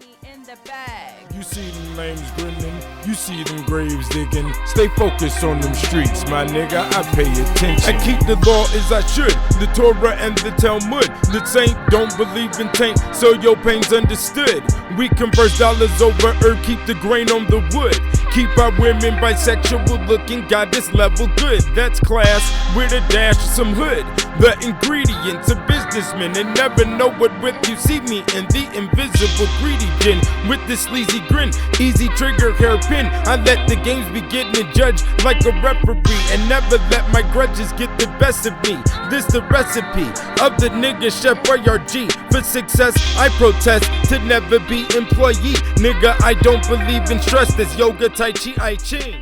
money in the bag. You see them names grinning, you see them graves digging. Stay focused on them streets, my nigga, I pay attention. I keep the law as I should, the Torah and the Talmud. The saint don't believe in taint, so your pain's understood. We converse dollars over earth, keep the grain on the wood. Keep our women bisexual looking, goddess level good. That's class with a dash of some hood. The ingredients of businessmen and never know what with you see me in the invisible greedy gin with the sleazy grin, easy trigger hairpin. I let the games begin and judge like a referee and never let my grudges get the best of me. This the recipe of the nigga chef RG. For success I protest to never be employee. Nigga, I don't believe in stress. This yoga, tai chi, I ching.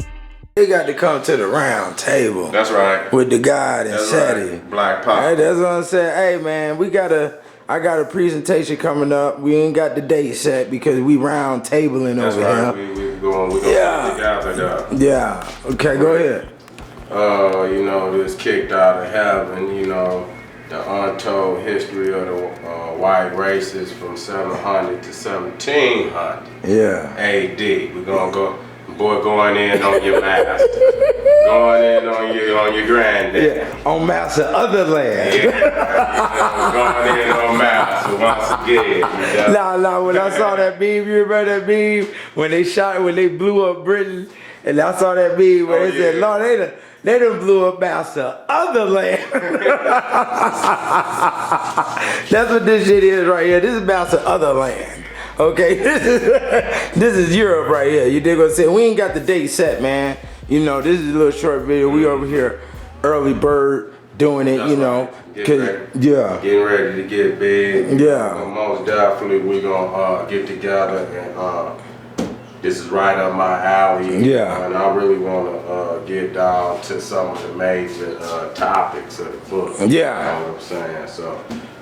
They got to come to the round table. That's right. With the God and Seti. Right. Black Pop. Hey, that's what I'm saying. Hey man, I got a presentation coming up. We ain't got the date set because we round tabling over right. here. We going together. Yeah. Okay, go ahead. You know, this kicked out of heaven, you know, the untold history of the white races from 700 to 1700 AD. We're gonna go, boy, going in on your master. Going in on your granddad. Yeah, on master other land. Yeah, you know, going in on master once again. You know? Nah, when I saw that meme, you remember that meme? When they blew up Britain, and I saw that meme where they said, Lord, they done blew up master other land. That's what this shit is right here. This is master other land. Okay, this is Europe right here. You dig what I'm saying? We ain't got the date set, man. You know, this is a little short video. We over here, early bird, doing it. That's you know, right. getting ready to get big. Yeah, most definitely we gonna get together and this is right up my alley. Yeah, and I really wanna get down to some of the major topics of the book. Yeah, you know what I'm saying. So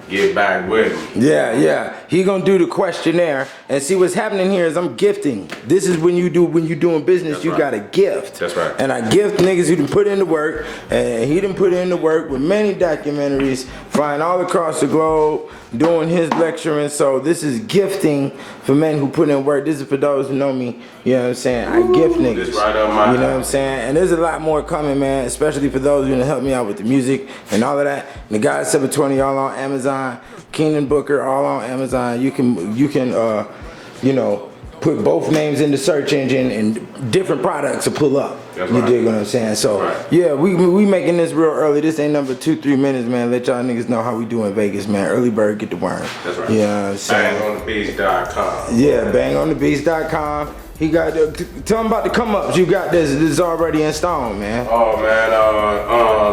get back with me. Yeah. He gonna do the questionnaire and see what's happening here is I'm gifting. This is when you doing business. That's you right. Gotta gift. That's right. And I gift niggas who done put in the work, and he done put in the work with many documentaries, flying all across the globe, doing his lecturing. So this is gifting for men who put in work. This is for those who know me. You know what I'm saying? I gift niggas. This right up my You know what I'm saying? And there's a lot more coming, man. Especially for those who gonna help me out with the music and all of that. And the guys 720 all on Amazon. Keenan Booker all on Amazon. You can you know, put both names in the search engine and different products to pull up. That's you right. dig what I'm saying? So right. yeah, we making this real early. This ain't number 2-3 minutes, man. Let y'all niggas know how we do in Vegas, man. Early bird get the worm. That's right. You know what I'm saying? BangOnTheBeats.com. Yeah, BangOnTheBeats.com. He got tell him about the come ups. You got this. This is already installed, man. Oh man,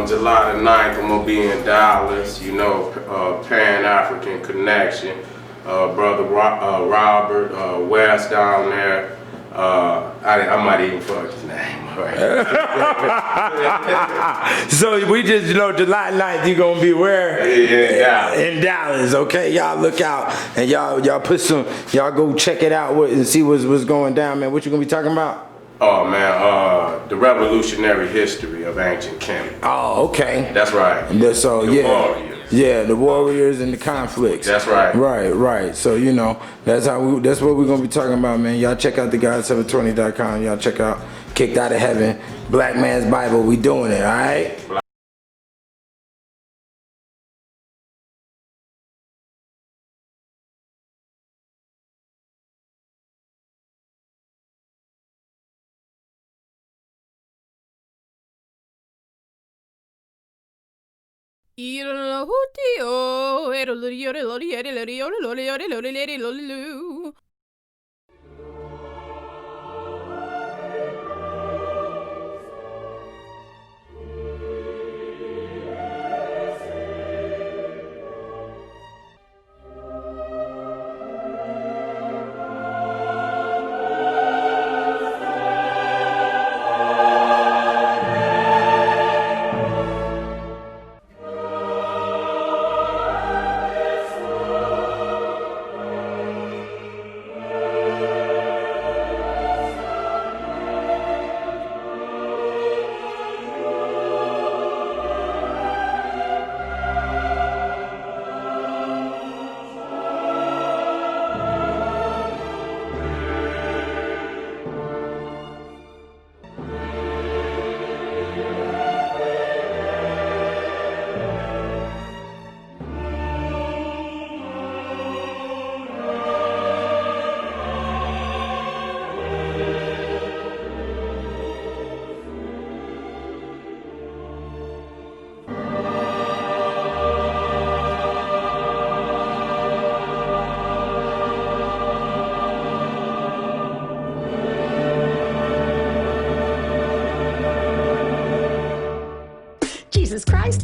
July the 9th, I'm gonna be in Dallas. You know, Pan African Connection. Brother Robert West down there. I might even fuck his name. Right. So we just, you know, July 9th, you gonna be where? In Dallas, okay? Y'all look out and y'all put y'all go check it out and see what's going down, man. What you gonna be talking about? Oh man, the revolutionary history of ancient Kemet. Oh, okay. That's right. So the warriors. Yeah, the warriors and the conflicts. That's right. Right. So you know, that's what we're gonna be talking about, man. Y'all check out theguy720.com. Y'all check out Kicked Out of Heaven, Black Man's Bible. We doing it, all right?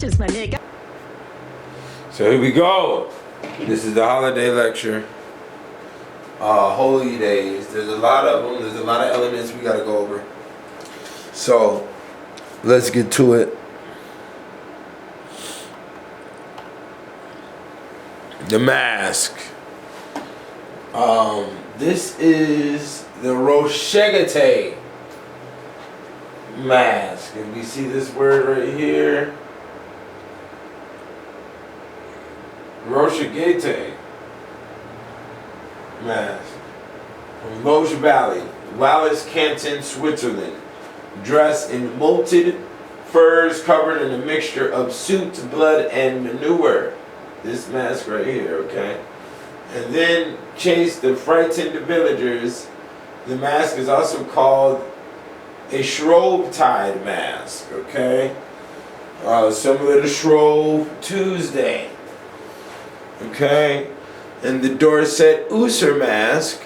sisters, my nigga. So here we go. This is the holiday lecture. Holy days. There's a lot of them. There's a lot of elements we gotta go over. So let's get to it. The mask. This is the Roshegate mask. If we see this word right here, Roshegate mask from Loge Valley, Wallis Canton, Switzerland. Dressed in molted furs covered in a mixture of soot, blood, and manure. This mask right here, okay? And then chase the frightened villagers. The mask is also called a Shrove-Tide mask, okay? Similar to Shrove Tuesday, okay? And the Dorset Ooser mask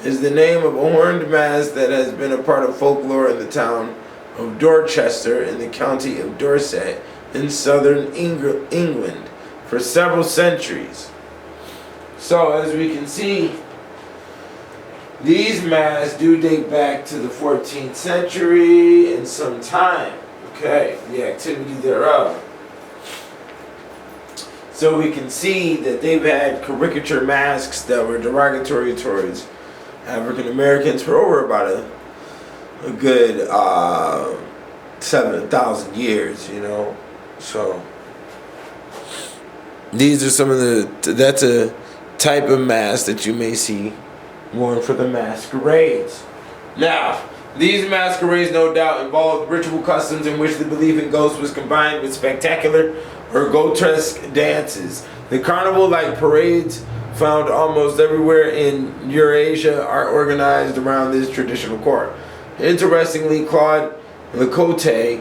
is the name of a horned mask that has been a part of folklore in the town of Dorchester in the county of Dorset in southern England for several centuries. So as we can see, these masks do date back to the 14th century and some time, okay, the activity thereof. So we can see that they've had caricature masks that were derogatory towards African Americans for over about a good 7,000 years, you know. So these are some of that's a type of mask that you may see worn for the masquerades. Now, these masquerades no doubt involved ritual customs in which the belief in ghosts was combined with spectacular or grotesque dances. The carnival-like parades found almost everywhere in Eurasia are organized around this traditional core. Interestingly, Claude Lecoultre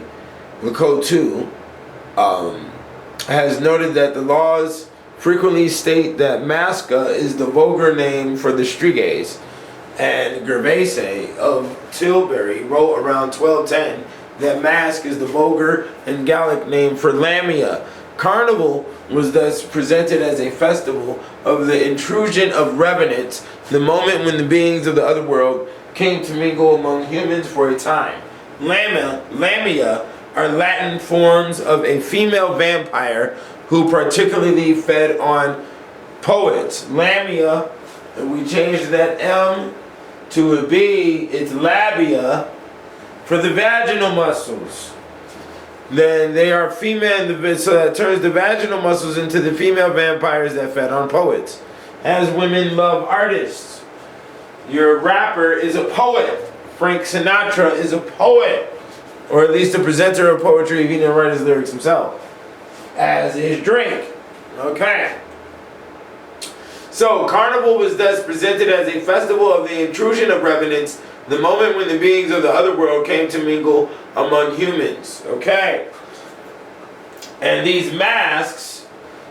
has noted that the laws frequently state that Masca is the vulgar name for the Striges, and Gervase of Tilbury wrote around 1210 that Mask is the vulgar and Gallic name for Lamia. Carnival was thus presented as a festival of the intrusion of revenants, the moment when the beings of the other world came to mingle among humans for a time. Lamia are Latin forms of a female vampire who particularly fed on poets. Lamia, and we changed that M to a B, it's labia for the vaginal muscles. Then they are female, so that turns the vaginal muscles into the female vampires that fed on poets. As women love artists. Your rapper is a poet. Frank Sinatra is a poet. Or at least a presenter of poetry if he didn't write his lyrics himself. As is Drake. Okay. So, Carnival was thus presented as a festival of the intrusion of revenants, the moment when the beings of the other world came to mingle among humans. Okay. And these masks,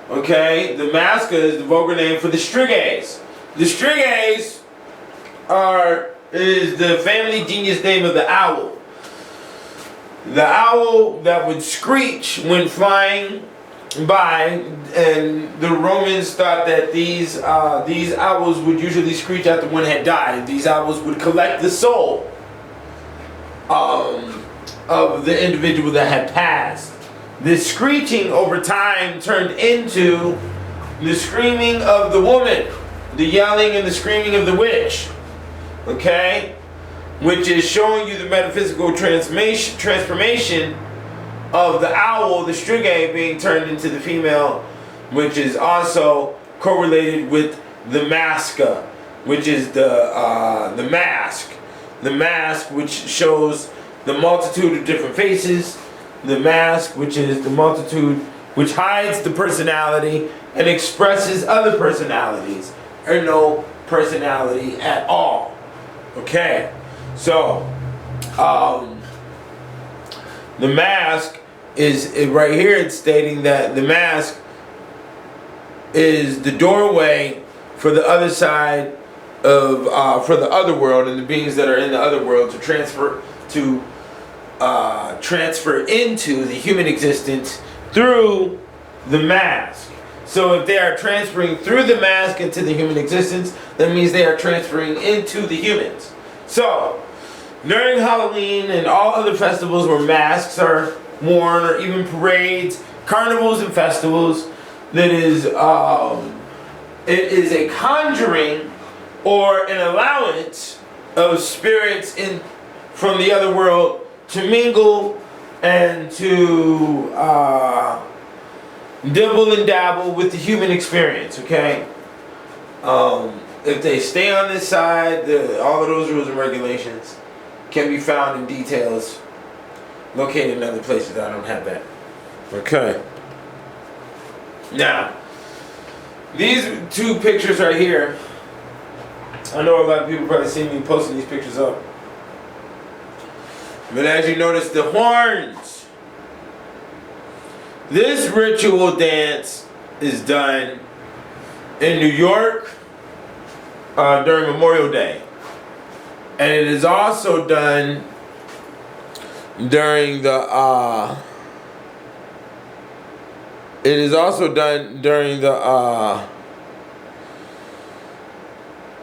okay, the masca is the vulgar name for the Striges. The Striges is the family genius name of the owl. The owl that would screech when flying by, and the Romans thought that these owls would usually screech after one had died. These owls would collect the soul of the individual that had passed. This screeching over time turned into the screaming of the woman, the yelling and the screaming of the witch, okay? Which is showing you the metaphysical transformation of the owl, the strigay, being turned into the female, which is also correlated with the masca, which is the mask. The mask, which shows the multitude of different faces. The mask, which is the multitude, which hides the personality and expresses other personalities, or no personality at all. Okay, so the mask is right here. It's stating that the mask is the doorway for the other side of for the other world and the beings that are in the other world to transfer into the human existence through the mask. So if they are transferring through the mask into the human existence, that means they are transferring into the humans. So during Halloween and all other festivals where masks are worn, or even parades, carnivals and festivals, that is it is a conjuring or an allowance of spirits in from the other world to mingle and to dibble and dabble with the human experience, okay? If they stay on this side, all of those rules and regulations can be found in details located in other places. I don't have that. Okay. Now, these two pictures right here, I know a lot of people probably see me posting these pictures up. But as you notice, the horns. This ritual dance is done in New York during Memorial Day. And it is also done during the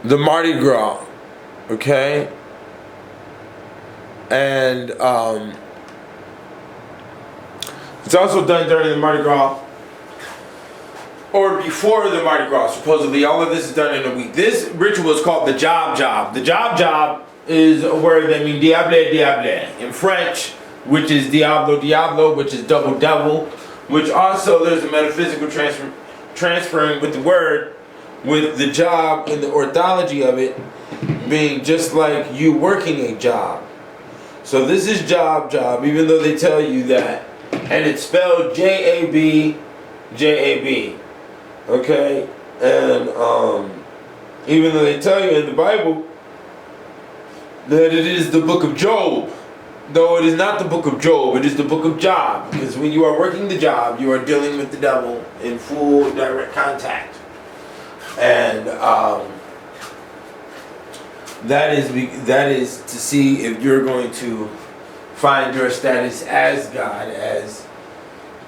Mardi Gras, okay? And it's also done during the Mardi Gras or before the Mardi Gras. Supposedly, all of this is done in a week. This ritual is called the Job Job. The Job Job is a word that means diable, diable in French, which is diablo, diablo, which is double, devil, which also there's a metaphysical transferring with the word, with the job and the orthology of it being just like you working a job. So this is job, job, even though they tell you that. And it's spelled J-A-B, J-A-B. Okay? And even though they tell you in the Bible that it is the book of Job, though it is not the book of Job, it is the book of Job. Because when you are working the job, you are dealing with the devil in full direct contact. And that is to see if you're going to find your status as God, as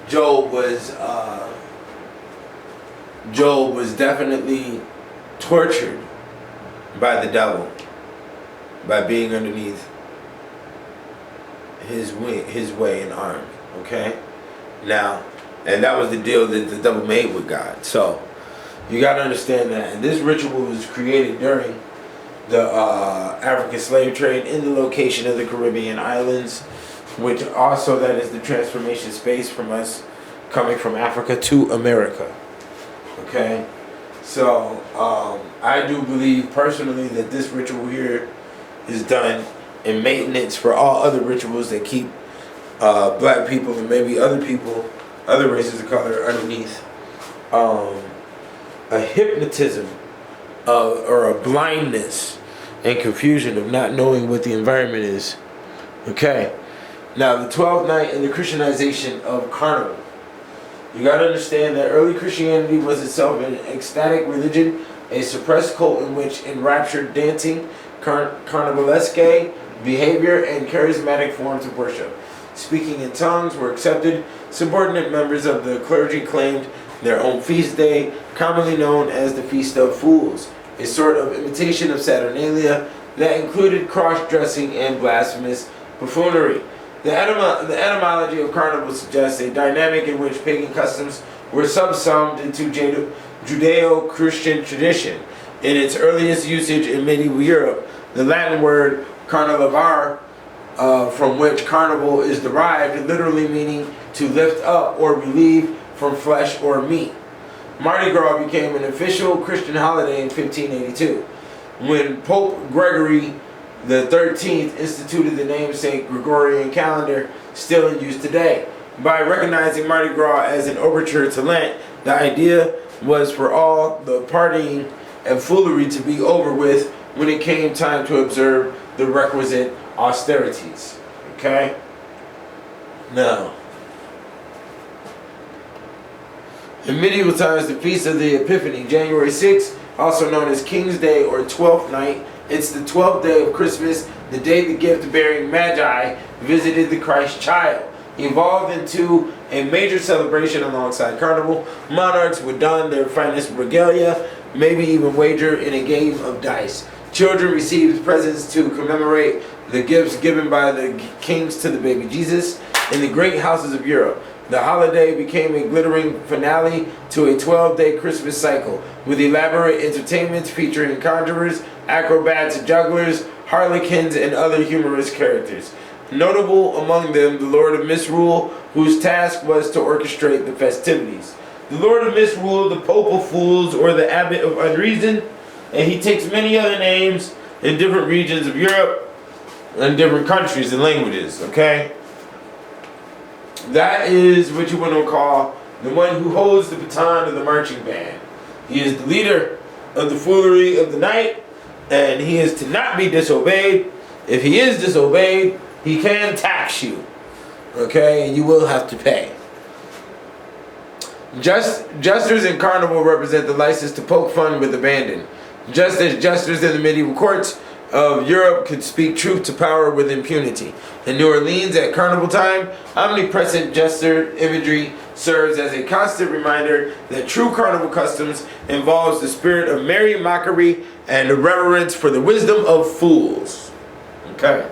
Job was definitely tortured by the devil by being underneath his way and arm. Okay? Now, and that was the deal that the devil made with God. So you got to understand that. And this ritual was created during the African slave trade in the location of the Caribbean islands, which also that is the transformation space from us coming from Africa to America. Okay? So I do believe personally that this ritual here is done in maintenance for all other rituals that keep black people and maybe other people, other races of color underneath a hypnotism or a blindness and confusion of not knowing what the environment is. Okay. Now the 12th night and the Christianization of carnival. You got to understand that early Christianity was itself an ecstatic religion, a suppressed cult in which enraptured dancing, carnivalesque behavior, and charismatic forms of worship. Speaking in tongues were accepted. Subordinate members of the clergy claimed their own feast day, commonly known as the Feast of Fools, a sort of imitation of Saturnalia that included cross-dressing and blasphemous buffoonery. The etymology of carnival suggests a dynamic in which pagan customs were subsumed into Judeo-Christian tradition. In its earliest usage in medieval Europe, the Latin word carnivare, from which carnival is derived, literally meaning to lift up or relieve from flesh or meat. Mardi Gras became an official Christian holiday in 1582, when Pope Gregory the 13th instituted the namesake Gregorian calendar, still in use today. By recognizing Mardi Gras as an overture to Lent, the idea was for all the partying and foolery to be over with when it came time to observe the requisite austerities. Okay? Now, in medieval times, the Feast of the Epiphany, January 6th, also known as King's Day or 12th Night, it's the 12th day of Christmas, the day the gift-bearing Magi visited the Christ child, evolved into a major celebration alongside Carnival. Monarchs would don their finest regalia, maybe even wager in a game of dice. Children received presents to commemorate the gifts given by the kings to the baby Jesus in the great houses of Europe. The holiday became a glittering finale to a 12-day Christmas cycle, with elaborate entertainments featuring conjurers, acrobats, jugglers, harlequins, and other humorous characters. Notable among them, the Lord of Misrule, whose task was to orchestrate the festivities. The Lord of Misrule, the Pope of Fools, or the Abbot of Unreason, and he takes many other names in different regions of Europe and different countries and languages, okay? That is what you want to call the one who holds the baton of the marching band. He is the leader of the foolery of the night, and he is to not be disobeyed. If he is disobeyed, he can tax you, okay, and you will have to pay. Jesters in Carnival represent the license to poke fun with abandon. Just as jesters in the medieval courts of Europe could speak truth to power with impunity. In New Orleans at Carnival time, omnipresent jester imagery serves as a constant reminder that true Carnival customs involves the spirit of merry mockery and reverence for the wisdom of fools. Okay,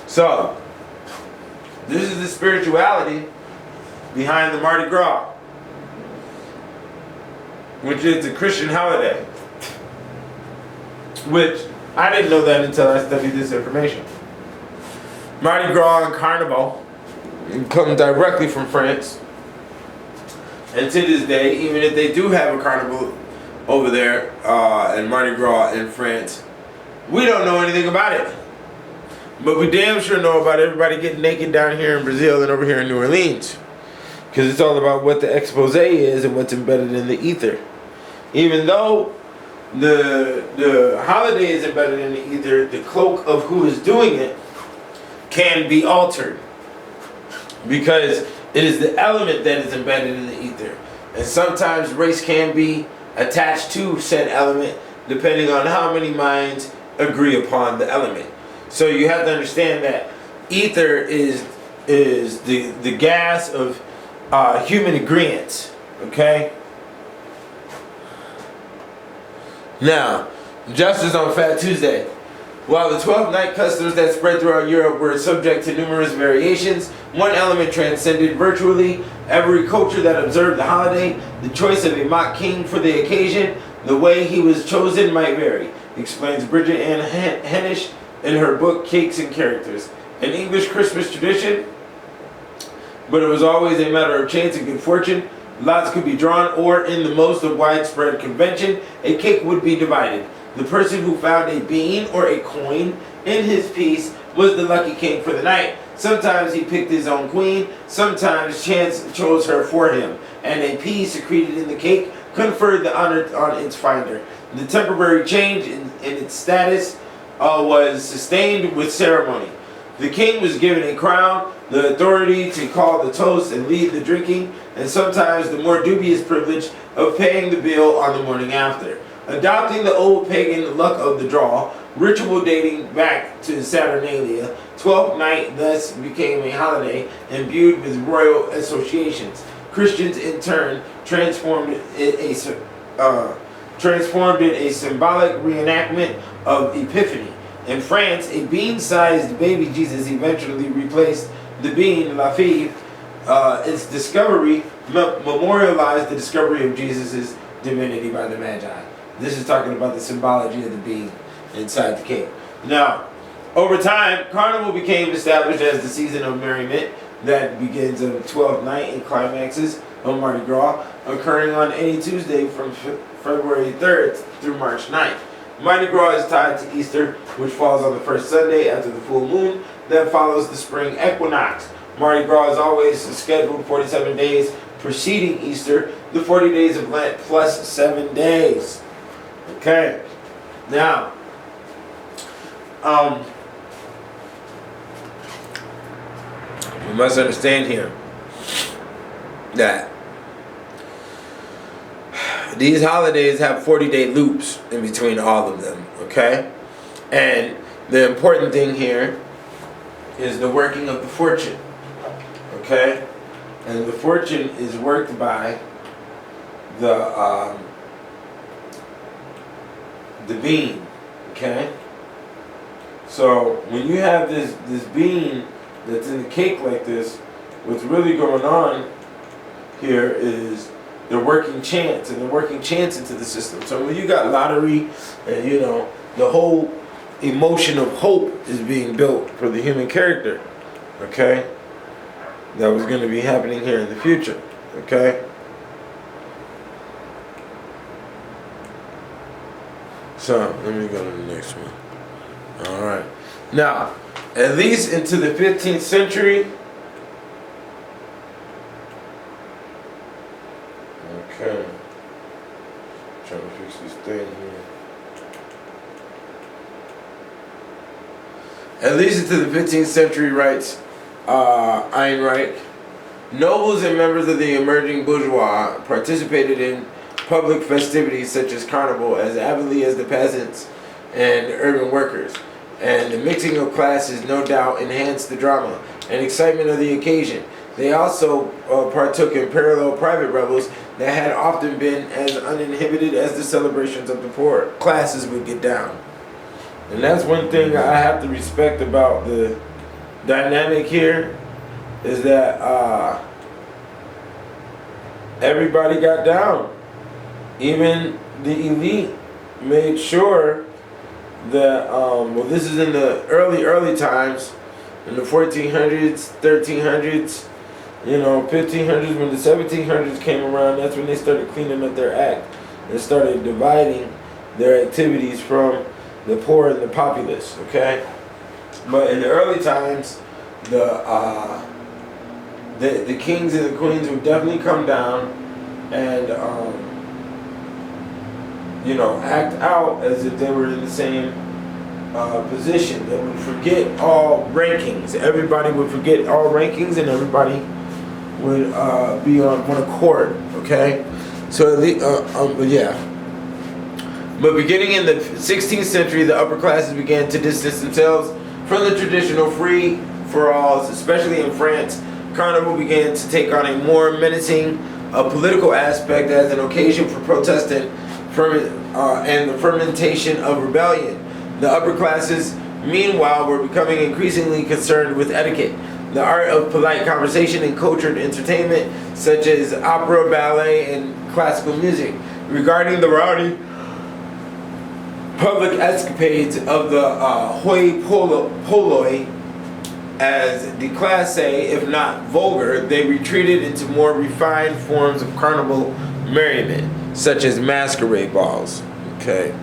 so this is the spirituality behind the Mardi Gras, which is a Christian holiday, which I didn't know that until I studied this information. Mardi Gras and Carnival come directly from France. And to this day, even if they do have a carnival over there and Mardi Gras in France, we don't know anything about it. But we damn sure know about everybody getting naked down here in Brazil and over here in New Orleans. Because it's all about what the expose is and what's embedded in the ether. Even though the holiday is embedded in the ether, the cloak of who is doing it can be altered. Because it is the element that is embedded in the ether. And sometimes race can be attached to said element depending on how many minds agree upon the element. So you have to understand that ether is the gas of human agreements. Okay? Now, justice on Fat Tuesday. While the 12 night customs that spread throughout Europe were subject to numerous variations, one element transcended virtually every culture that observed the holiday. The choice of a mock king for the occasion, the way he was chosen might vary, explains Bridget Ann Hennish in her book Cakes and Characters. An English Christmas tradition, but it was always a matter of chance and good fortune. Lots could be drawn, or in the most of widespread convention, a cake would be divided. The person who found a bean or a coin in his piece was the lucky king for the night. Sometimes he picked his own queen, sometimes chance chose her for him, and a pea secreted in the cake conferred the honor on its finder. The temporary change in its status was sustained with ceremony. The king was given a crown, the authority to call the toast and lead the drinking, and sometimes the more dubious privilege of paying the bill on the morning after. Adopting the old pagan luck of the draw, ritual dating back to Saturnalia, 12th night thus became a holiday imbued with royal associations. Christians in turn transformed it a symbolic reenactment of Epiphany. In France, a bean-sized baby Jesus eventually replaced the bean, La Fève. Its discovery memorialized the discovery of Jesus' divinity by the Magi. This is talking about the symbology of the bean inside the cake. Now, over time, Carnival became established as the season of merriment that begins on the 12th night and climaxes on Mardi Gras, occurring on any Tuesday from February 3rd through March 9th. Mardi Gras is tied to Easter, which falls on the first Sunday after the full moon that follows the spring equinox. Mardi Gras is always scheduled 47 days preceding Easter, the 40 days of Lent plus 7 days. Okay, now, we must understand here that these holidays have 40-day loops in between all of them, okay? And the important thing here is the working of the fortune, okay? And the fortune is worked by the bean, okay? So when you have this bean that's in the cake like this, what's really going on here is they're working chance, and they're working chance into the system. So when you got lottery, and you know, the whole emotion of hope is being built for the human character, okay? That was going to be happening here in the future, okay? So let me go to the next one. All right. Now, at least into the 15th century. Okay. Trying to fix this thing here. At least into the 15th century, writes Einreich, nobles and members of the emerging bourgeois participated in public festivities such as carnival as avidly as the peasants and urban workers. And the mixing of classes no doubt enhanced the drama and excitement of the occasion. They also partook in parallel private revels that had often been as uninhibited as the celebrations of the poor classes would get down. And that's one thing I have to respect about the dynamic here, is that everybody got down. Even the elite made sure that, well, this is in the early times, in the 1400s, 1300s, you know, 1500s, when the 1700s came around, that's when they started cleaning up their act. They started dividing their activities from the poor and the populace, okay? But in the early times, the kings and the queens would definitely come down and, you know, act out as if they were in the same position. They would forget all rankings. Everybody would forget all rankings, and everybody would be on one accord, okay? So, but yeah. But beginning in the 16th century, the upper classes began to distance themselves from the traditional free-for-alls, especially in France. Carnival began to take on a more menacing political aspect as an occasion for protest and the fermentation of rebellion. The upper classes, meanwhile, were becoming increasingly concerned with etiquette, the art of polite conversation and cultured entertainment, such as opera, ballet, and classical music. Regarding the rowdy public escapades of the hoi polloi as déclassé, if not vulgar, they retreated into more refined forms of carnival merriment, such as masquerade balls. Okay.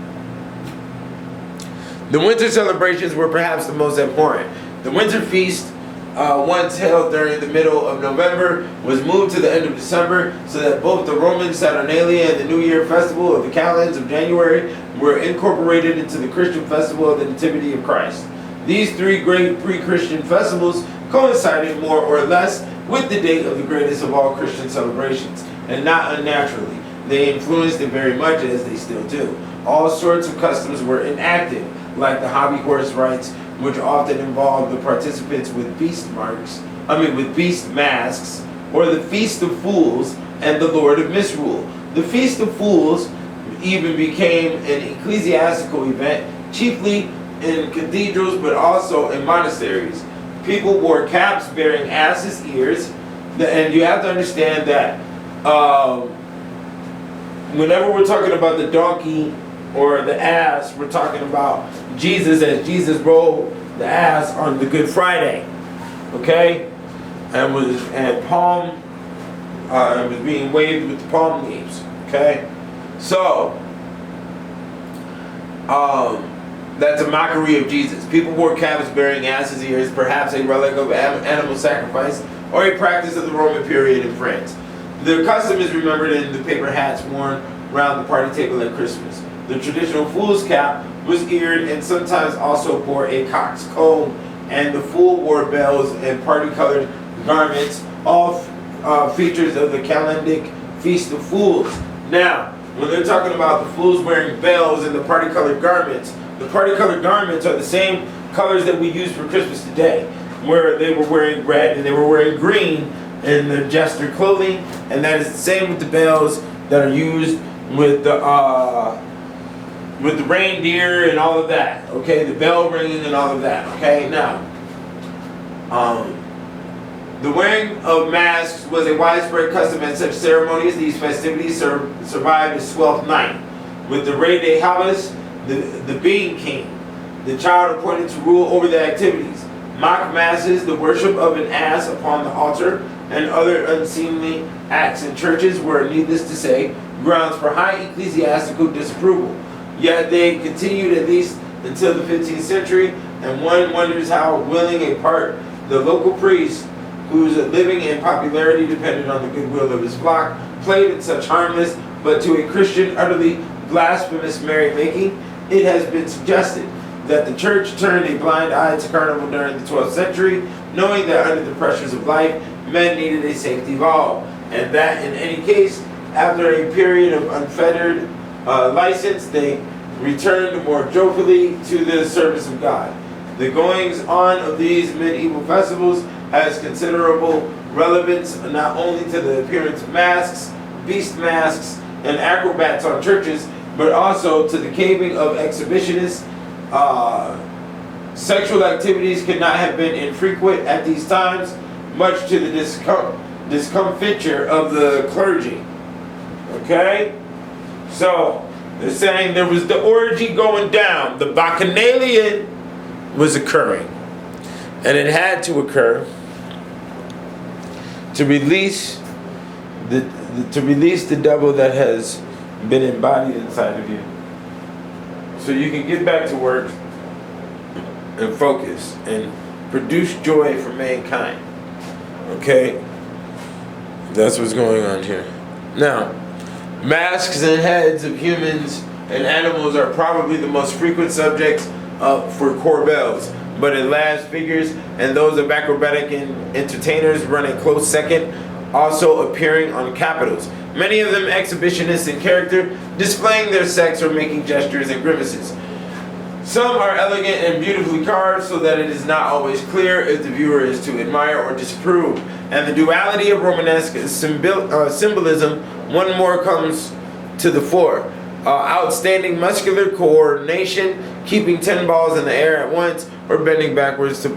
The winter celebrations were perhaps the most abhorrent. The winter feast, once held during the middle of November, was moved to the end of December, so that both the Roman Saturnalia and the New Year festival of the calends of January were incorporated into the Christian festival of the Nativity of Christ. These three great pre-Christian festivals coincided more or less with the date of the greatest of all Christian celebrations, and not unnaturally. They influenced it very much, as they still do. All sorts of customs were enacted, like the hobby horse rites, which often involved the participants with beast masks, or the Feast of Fools and the Lord of Misrule. The Feast of Fools even became an ecclesiastical event, chiefly in cathedrals but also in monasteries. People wore caps bearing asses' ears, and you have to understand that whenever we're talking about the donkey or the ass, we're talking about Jesus, as Jesus rode the ass on the Good Friday, okay, and was being waved with palm leaves, okay. So that's a mockery of Jesus. People wore caps bearing asses' ears, perhaps a relic of animal sacrifice or a practice of the Roman period in France. The custom is remembered in the paper hats worn around the party table at Christmas. The traditional fool's cap was eared and sometimes also bore a cock's comb, and the fool wore bells and party-colored garments, all features of the Calendic Feast of Fools. Now, when they're talking about the fools wearing bells and the party-colored garments are the same colors that we use for Christmas today, where they were wearing red and they were wearing green in the jester clothing, and that is the same with the bells that are used with the reindeer and all of that. Okay, the bell ringing and all of that. Okay, now, the wearing of masks was a widespread custom at such ceremonies. These festivities survived its 12th night, with the Rey de Habas, the being king, the child appointed to rule over the activities. Mock masses, the worship of an ass upon the altar, and other unseemly acts in churches were, needless to say, grounds for high ecclesiastical disapproval. Yet they continued at least until the 15th century, and one wonders how willing a part the local priest, whose living and popularity depended on the goodwill of his flock, played in such harmless, but to a Christian utterly blasphemous merrymaking. It has been suggested that the church turned a blind eye to carnival during the 12th century, knowing that under the pressures of life, men needed a safety valve, and that in any case, after a period of unfettered license, they returned more joyfully to the service of God. The goings on of these medieval festivals has considerable relevance not only to the appearance of masks, beast masks, and acrobats on churches, but also to the caving of exhibitionists. Sexual activities could not have been infrequent at these times, much to the discomfiture of the clergy. Okay? So, they're saying there was the orgy going down. The bacchanalian was occurring. And it had to occur to release the devil that has been embodied inside of you. So you can get back to work and focus and produce joy for mankind. Okay? That's what's going on here. Now, masks and heads of humans and animals are probably the most frequent subjects for corbels, but at last figures and those of acrobatic and entertainers run a close second, also appearing on capitals. Many of them exhibitionists in character, displaying their sex or making gestures and grimaces. Some are elegant and beautifully carved so that it is not always clear if the viewer is to admire or disapprove. And the duality of Romanesque symbolism, one more comes to the fore. Outstanding muscular coordination, keeping 10 balls in the air at once, or bending backwards to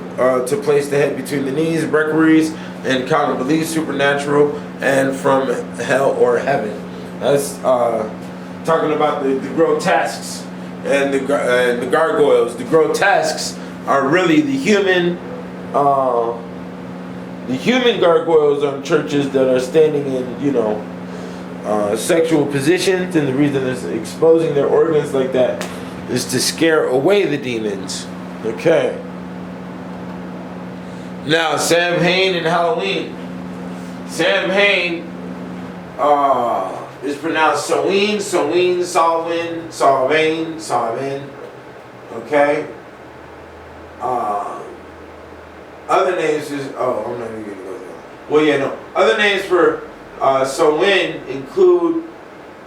place the head between the knees, requeries and common beliefs, supernatural and from hell or heaven. That's talking about the grotesques and the gargoyles. The grotesques are really the human gargoyles on churches that are standing in, sexual positions, and the reason they're exposing their organs like that is to scare away the demons. Okay. Now, Samhain and Halloween. Samhain is pronounced Samhain, Samhain, Samhain, Samhain, Samhain. Okay. Other names is I'm not even gonna go there. Well, yeah, no. Other names for Samhain include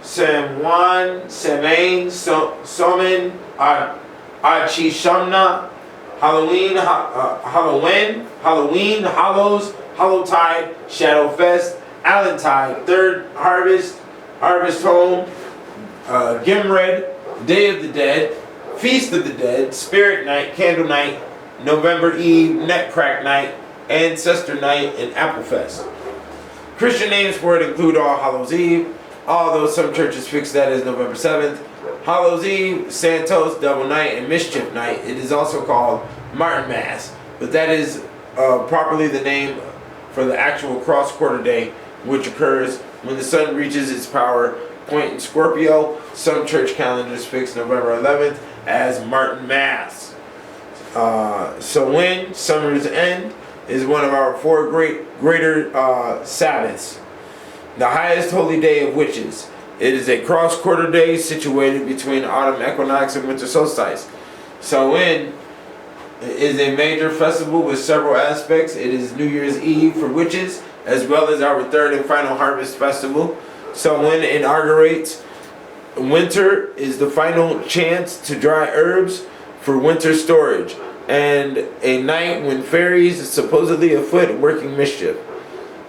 Samhain, Samhain, Somin, Achishamna, Halloween, Halloween, Hallows, Hallowtide, Shadowfest, Allantide, Third Harvest, Harvest Home, Gimred, Day of the Dead, Feast of the Dead, Spirit Night, Candle Night, November Eve, Netcrack Night, Ancestor Night, and Applefest. Christian names for it include All Hallows Eve, although some churches fix that as November 7th. Hallows Eve, Santos, Double Night, and Mischief Night. It is also called Martin Mass, but that is properly the name for the actual cross quarter day, which occurs when the sun reaches its power point in Scorpio. Some church calendars fix November 11th as Martin Mass. Samhain, Summer's End, is one of our four greater Sabbaths. The highest holy day of witches. It is a cross-quarter day situated between autumn equinox and winter solstice. Samhain is a major festival with several aspects. It is New Year's Eve for witches, as well as our third and final harvest festival. Samhain inaugurates winter, is the final chance to dry herbs for winter storage, and a night when fairies are supposedly afoot working mischief.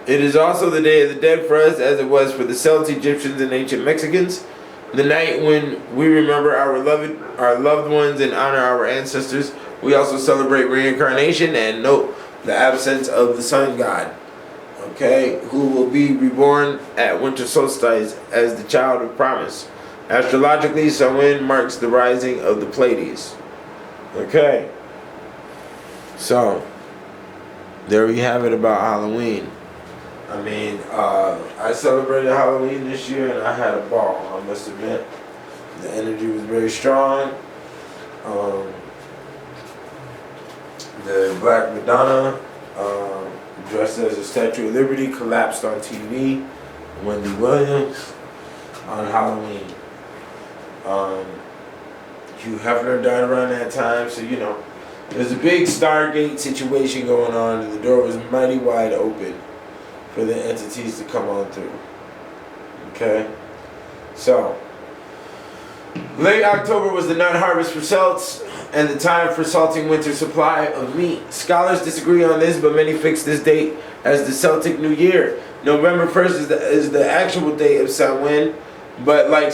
It is also the Day of the Dead for us, as it was for the Celts, Egyptians, and ancient Mexicans. The night when we remember our loved ones and honor our ancestors. We also celebrate reincarnation and note the absence of the sun god, okay, who will be reborn at winter solstice as the child of promise. Astrologically, Samhain marks the rising of the Pleiades. Okay, so there we have it about Halloween. I mean, I celebrated Halloween this year and I had a ball, I must admit. The energy was very strong. The Black Madonna, dressed as a Statue of Liberty, collapsed on TV. Wendy Williams on Halloween. Hugh Hefner died around that time, so you know. There's a big Stargate situation going on and the door was mighty wide open for the entities to come on through. Okay? So, late October was the nut harvest for Celts and the time for salting winter supply of meat. Scholars disagree on this, but many fix this date as the Celtic New Year. November 1st is the actual date of Samhain, but like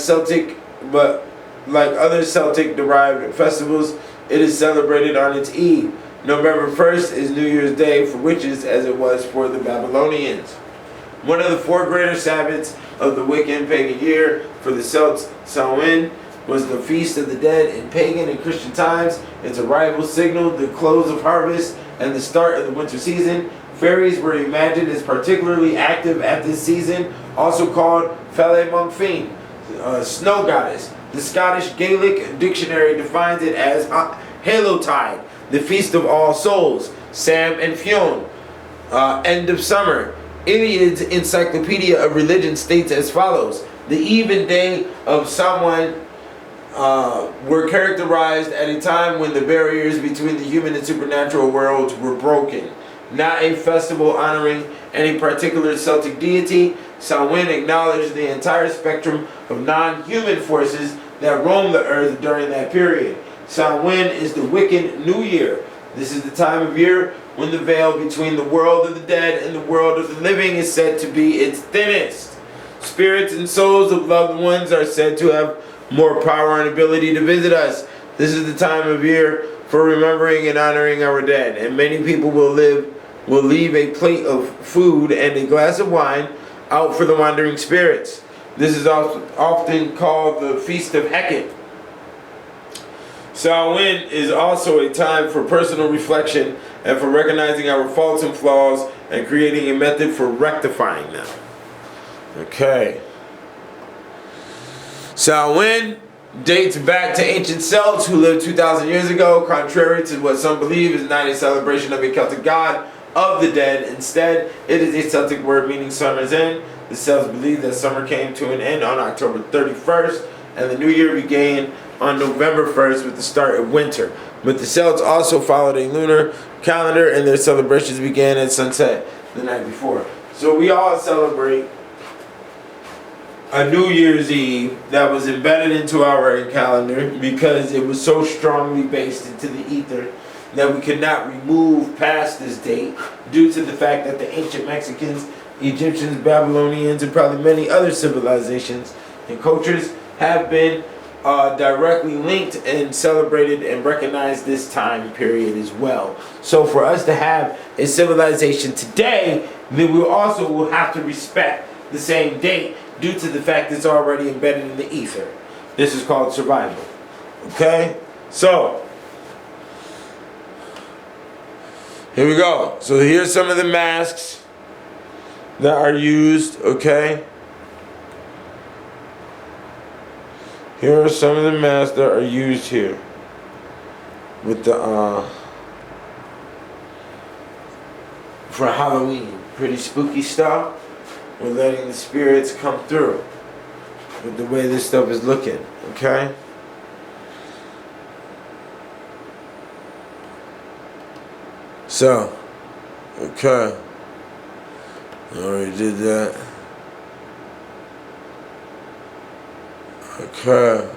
other Celtic derived festivals, it is celebrated on its eve. November 1st is New Year's Day for witches, as it was for the Babylonians. One of the four greater Sabbaths of the Wiccan pagan year for the Celts, Samhain, was the Feast of the Dead. In pagan and Christian times, its arrival signaled the close of harvest and the start of the winter season. Fairies were imagined as particularly active at this season, also called Fele Mongfin, snow goddess. The Scottish Gaelic dictionary defines it as Halotide, the Feast of All Souls, Sam and Fionn, end of summer. Iliad's Encyclopedia of Religion states as follows: the eve and day of Samhain were characterized at a time when the barriers between the human and supernatural worlds were broken. Not a festival honoring any particular Celtic deity, Samhain acknowledged the entire spectrum of non-human forces that roam the earth during that period. Samhain is the Wiccan New Year. This is the time of year when the veil between the world of the dead and the world of the living is said to be its thinnest. Spirits and souls of loved ones are said to have more power and ability to visit us. This is the time of year for remembering and honoring our dead, and many people will leave a plate of food and a glass of wine out for the wandering spirits. This is often called the Feast of Hecate. Samhain is also a time for personal reflection and for recognizing our faults and flaws and creating a method for rectifying them. Okay. Samhain dates back to ancient Celts who lived 2,000 years ago. Contrary to what some believe, is not a celebration of a Celtic god of the dead. Instead, it is a Celtic word meaning summer's end. The Celts believe that summer came to an end on October 31st, and the new year began on November 1st with the start of winter. But the Celts also followed a lunar calendar, and their celebrations began at sunset the night before. So we all celebrate a New Year's Eve that was embedded into our calendar because it was so strongly based into the ether that we could not remove past this date due to the fact that the ancient Mexicans, Egyptians, Babylonians, and probably many other civilizations and cultures have been directly linked and celebrated and recognized this time period as well. So for us to have a civilization today, then we also will have to respect the same date due to the fact that it's already embedded in the ether. This is called survival. Okay? So, here we go. So here's some of the masks that are used, okay? Here are some of the masks that are used here with the for Halloween. Pretty spooky stuff. We're letting the spirits come through with the way this stuff is looking, okay? So, okay. Already did that. Okay.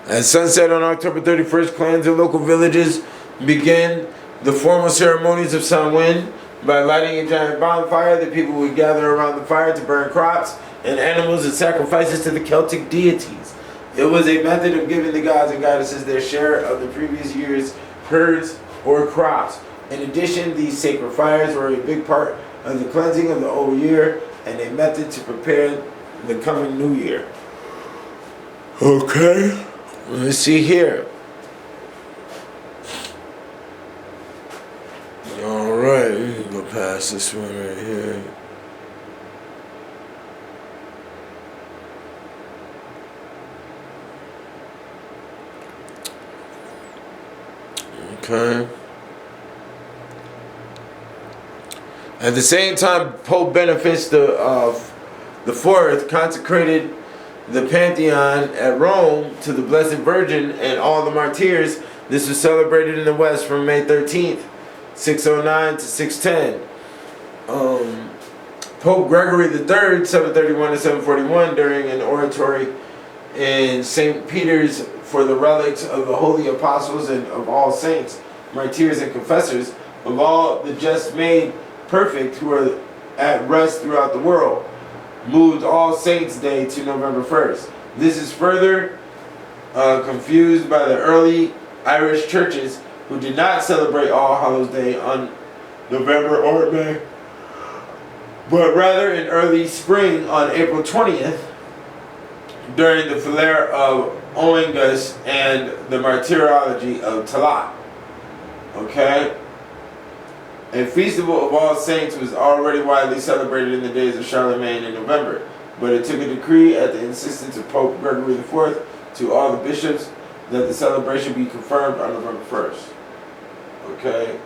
At sunset on October 31st, clans and local villages begin the formal ceremonies of Samhain. By lighting a giant bonfire, the people would gather around the fire to burn crops and animals and sacrifices to the Celtic deities. It was a method of giving the gods and goddesses their share of the previous year's herds or crops. In addition, these sacred fires were a big part of the cleansing of the old year and a method to prepare the coming new year. Okay, let's see here. Alright, we can go past this one right here. Okay. At the same time, Pope Boniface the Fourth consecrated the Pantheon at Rome to the Blessed Virgin and all the martyrs. This was celebrated in the West from May 13th, 609 to 610. Pope Gregory III, 731 to 741, during an oratory in St. Peter's for the relics of the holy apostles and of all saints, martyrs, and confessors, of all the just made perfect who are at rest throughout the world, moved All Saints' Day to November 1st. This is further confused by the early Irish churches who did not celebrate All Hallows' Day on November or May, but rather in early spring on April 20th during the Flair of Oengus and the Martyrology of Talat. Okay? A festival of All Saints was already widely celebrated in the days of Charlemagne in November, but it took a decree at the insistence of Pope Gregory IV to all the bishops that the celebration be confirmed on November 1st. Okay?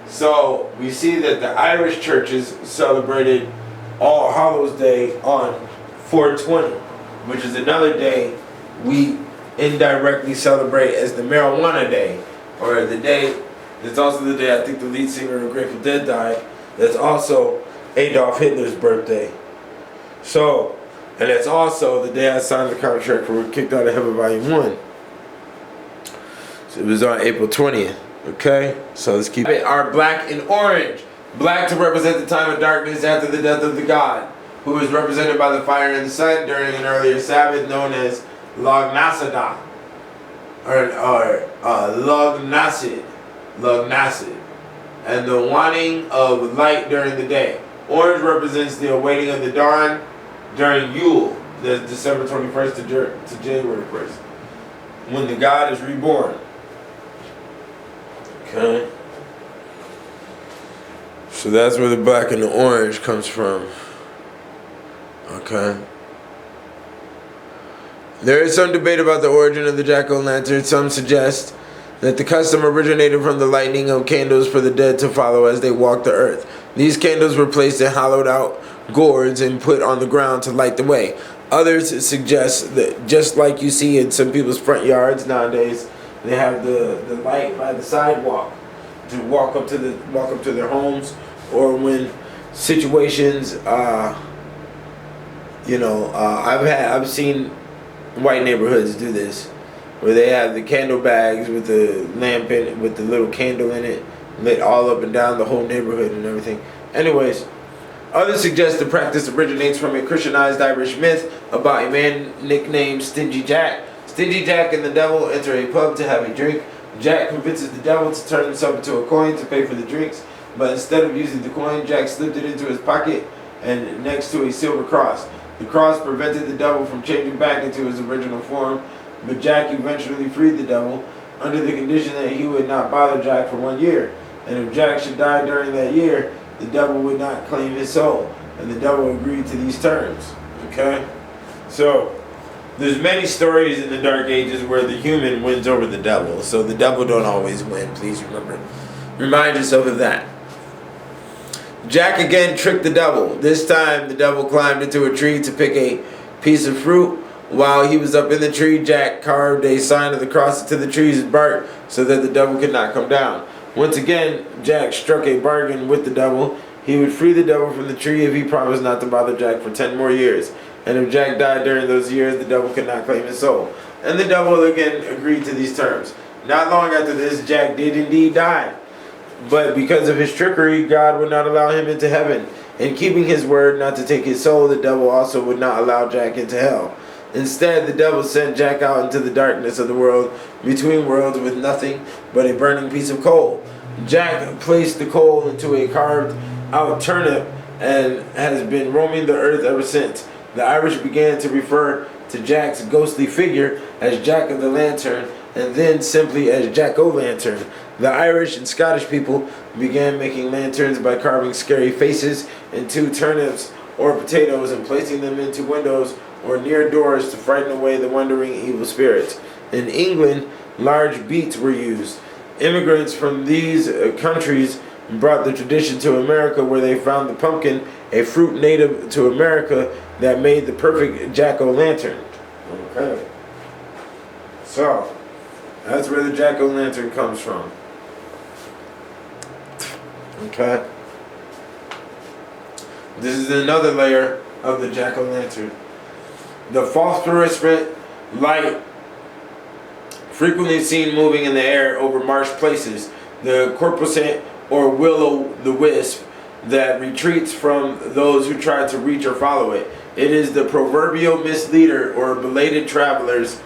So, we see that the Irish churches celebrated All Hallows Day on 4/20, which is another day we indirectly celebrate as the Marijuana Day, or the day, it's also the day I think the lead singer of Grateful Dead died. That's also Adolf Hitler's birthday. So, and it's also the day I signed the contract for Kicked Out of Heaven Volume 1. So it was on April 20th. Okay, so let's keep it. Are black and orange. Black to represent the time of darkness after the death of the god, who was represented by the fire and the sun during an earlier Sabbath known as Lognasada, or Lognacid, and the waning of light during the day. Orange represents the awaiting of the dawn during Yule, that's December 21st to January 1st, when the god is reborn. Okay. So that's where the black and the orange comes from. Okay. There is some debate about the origin of the jack-o'-lantern. Some suggest that the custom originated from the lighting of candles for the dead to follow as they walked the earth. These candles were placed in hollowed-out gourds and put on the ground to light the way. Others suggest that, just like you see in some people's front yards nowadays, they have the light by the sidewalk to walk up to their homes, or when situations, I've seen white neighborhoods do this, where they have the candle bags with the lamp in it, with the little candle in it, lit all up and down the whole neighborhood and everything. Anyways, others suggest the practice originates from a Christianized Irish myth about a man nicknamed Stingy Jack. Stingy Jack and the devil enter a pub to have a drink. Jack convinces the devil to turn himself into a coin to pay for the drinks, but instead of using the coin, Jack slipped it into his pocket and next to a silver cross. The cross prevented the devil from changing back into his original form, but Jack eventually freed the devil under the condition that he would not bother Jack for 1 year, and if Jack should die during that year, the devil would not claim his soul, and the devil agreed to these terms. Okay? So, there's many stories in the Dark Ages where the human wins over the devil. So the devil don't always win. Please remember. Remind yourself of that. Jack again tricked the devil. This time the devil climbed into a tree to pick a piece of fruit. While he was up in the tree, Jack carved a sign of the cross into the tree's bark so that the devil could not come down. Once again, Jack struck a bargain with the devil. He would free the devil from the tree if he promised not to bother Jack for 10 more years. And if Jack died during those years, the devil could not claim his soul. And the devil again agreed to these terms. Not long after this, Jack did indeed die. But because of his trickery, God would not allow him into heaven. In keeping his word not to take his soul, the devil also would not allow Jack into hell. Instead, the devil sent Jack out into the darkness of the world, between worlds, with nothing but a burning piece of coal. Jack placed the coal into a carved out turnip and has been roaming the earth ever since. The Irish began to refer to Jack's ghostly figure as Jack of the Lantern, and then simply as Jack-o'-lantern. The Irish and Scottish people began making lanterns by carving scary faces into turnips or potatoes and placing them into windows or near doors to frighten away the wandering evil spirits. In England, large beets were used. Immigrants from these countries brought the tradition to America, where they found the pumpkin, a fruit native to America that made the perfect jack-o'-lantern. Okay. So, that's where the jack-o'-lantern comes from. Okay. This is another layer of the jack-o'-lantern. The phosphorescent light frequently seen moving in the air over marsh places. The corposant or will-o'-the-wisp that retreats from those who try to reach or follow it. It is the proverbial misleader or belated travelers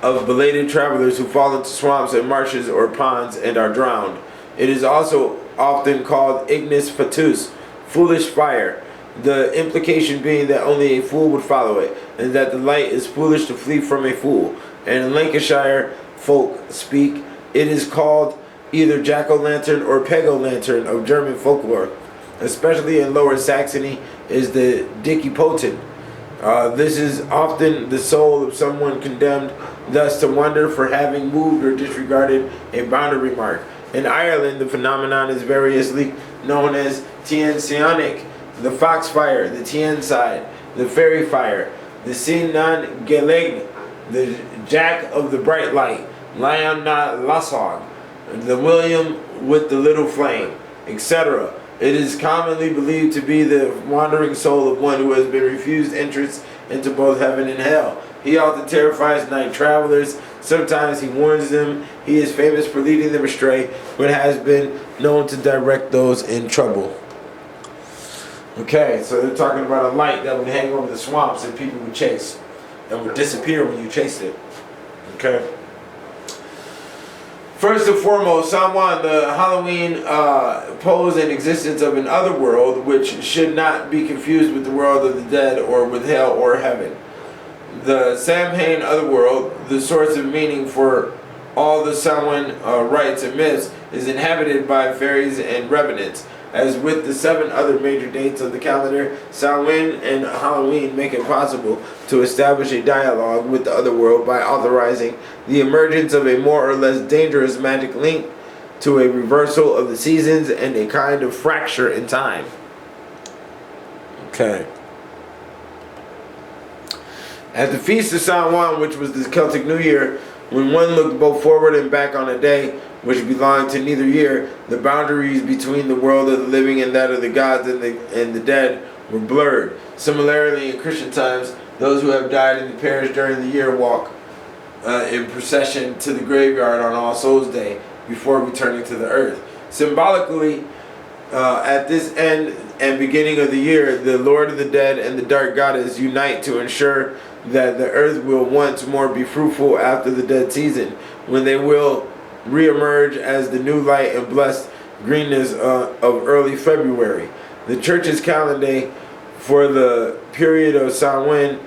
who fall into swamps and marshes or ponds and are drowned. It is also often called ignis fatuus, foolish fire, the implication being that only a fool would follow it, and that the light is foolish to flee from a fool. And in Lancashire folk speak, it is called either jack-o'-lantern or peg-o'-lantern of German folklore. Especially in Lower Saxony is the dicky potent. This is often the soul of someone condemned thus to wander for having moved or disregarded a boundary mark. In Ireland, the phenomenon is variously known as Tiansionic, the foxfire, the Tianside, the fairy fire, the Sinan Gaelig, the Jack of the bright light, Lion na Lasog, the William with the little flame, etc. It is commonly believed to be the wandering soul of one who has been refused entrance into both heaven and hell. He often terrifies night travelers. Sometimes he warns them. He is famous for leading them astray, but has been known to direct those in trouble. Okay, so they're talking about a light that would hang over the swamps that people would chase and would disappear when you chased it. Okay. First and foremost, Samhain, the Halloween pose an existence of an other world which should not be confused with the world of the dead or with hell or heaven. The Samhain otherworld, the source of meaning for all the Samhain rites and myths, is inhabited by fairies and revenants. As with the 7 other major dates of the calendar, Samhain and Halloween make it possible to establish a dialogue with the otherworld by authorizing the emergence of a more or less dangerous magic link to a reversal of the seasons and a kind of fracture in time. Okay. At the Feast of Samhain, which was the Celtic New Year, when one looked both forward and back on a day which belonged to neither year, the boundaries between the world of the living and that of the gods and the dead were blurred. Similarly, in Christian times, those who have died and perished during the year walk in procession to the graveyard on All Souls Day before returning to the earth. Symbolically, at this end and beginning of the year, the Lord of the Dead and the Dark Goddess unite to ensure that the earth will once more be fruitful after the dead season, when they will re-emerge as the new light and blessed greenness of early February. The church's calendar for the period of Samhain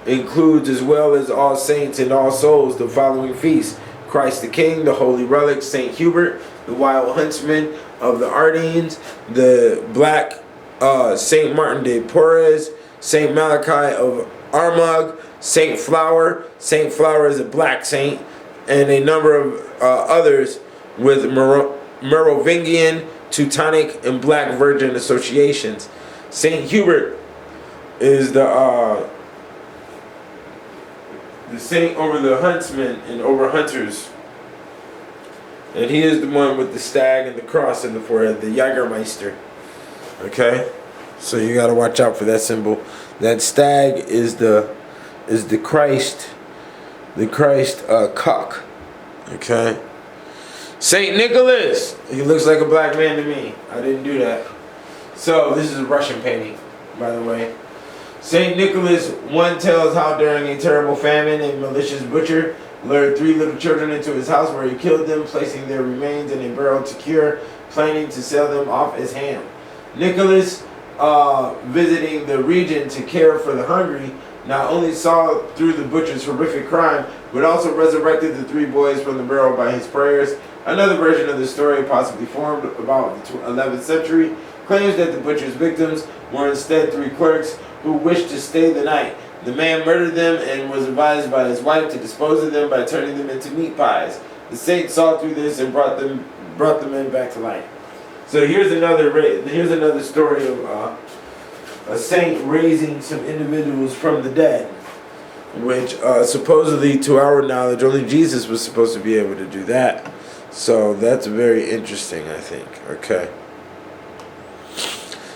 includes, as well as All Saints and All Souls, the following feasts: Christ the King, the Holy Relics, St. Hubert, the Wild Huntsman of the Ardines, the Black St. Martin de Porres, St. Malachi of Armagh, St. Flower. St. Flower is a black saint, and a number of others with Merovingian, Teutonic, and Black Virgin associations. St. Hubert is the saint over the huntsmen and over hunters. And he is the one with the stag and the cross in the forehead, the Jägermeister. Okay? So you gotta watch out for that symbol. That stag is the Christ cock. Okay? Saint Nicholas. He looks like a black man to me. I didn't do that. So this is a Russian painting, by the way. Saint Nicholas, one tells how during a terrible famine, a malicious butcher lured 3 little children into his house where he killed them, placing their remains in a barrel to cure, planning to sell them off as ham. Nicholas, visiting the region to care for the hungry, not only saw through the butcher's horrific crime, but also resurrected the 3 boys from the barrel by his prayers. Another version of the story, possibly formed about the 11th century, claims that the butcher's victims were instead 3 clerks who wished to stay the night. The man murdered them and was advised by his wife to dispose of them by turning them into meat pies. The saint saw through this and brought the men back to life. So here's another story of a saint raising some individuals from the dead, which supposedly, to our knowledge, only Jesus was supposed to be able to do that. So that's very interesting, I think. Okay.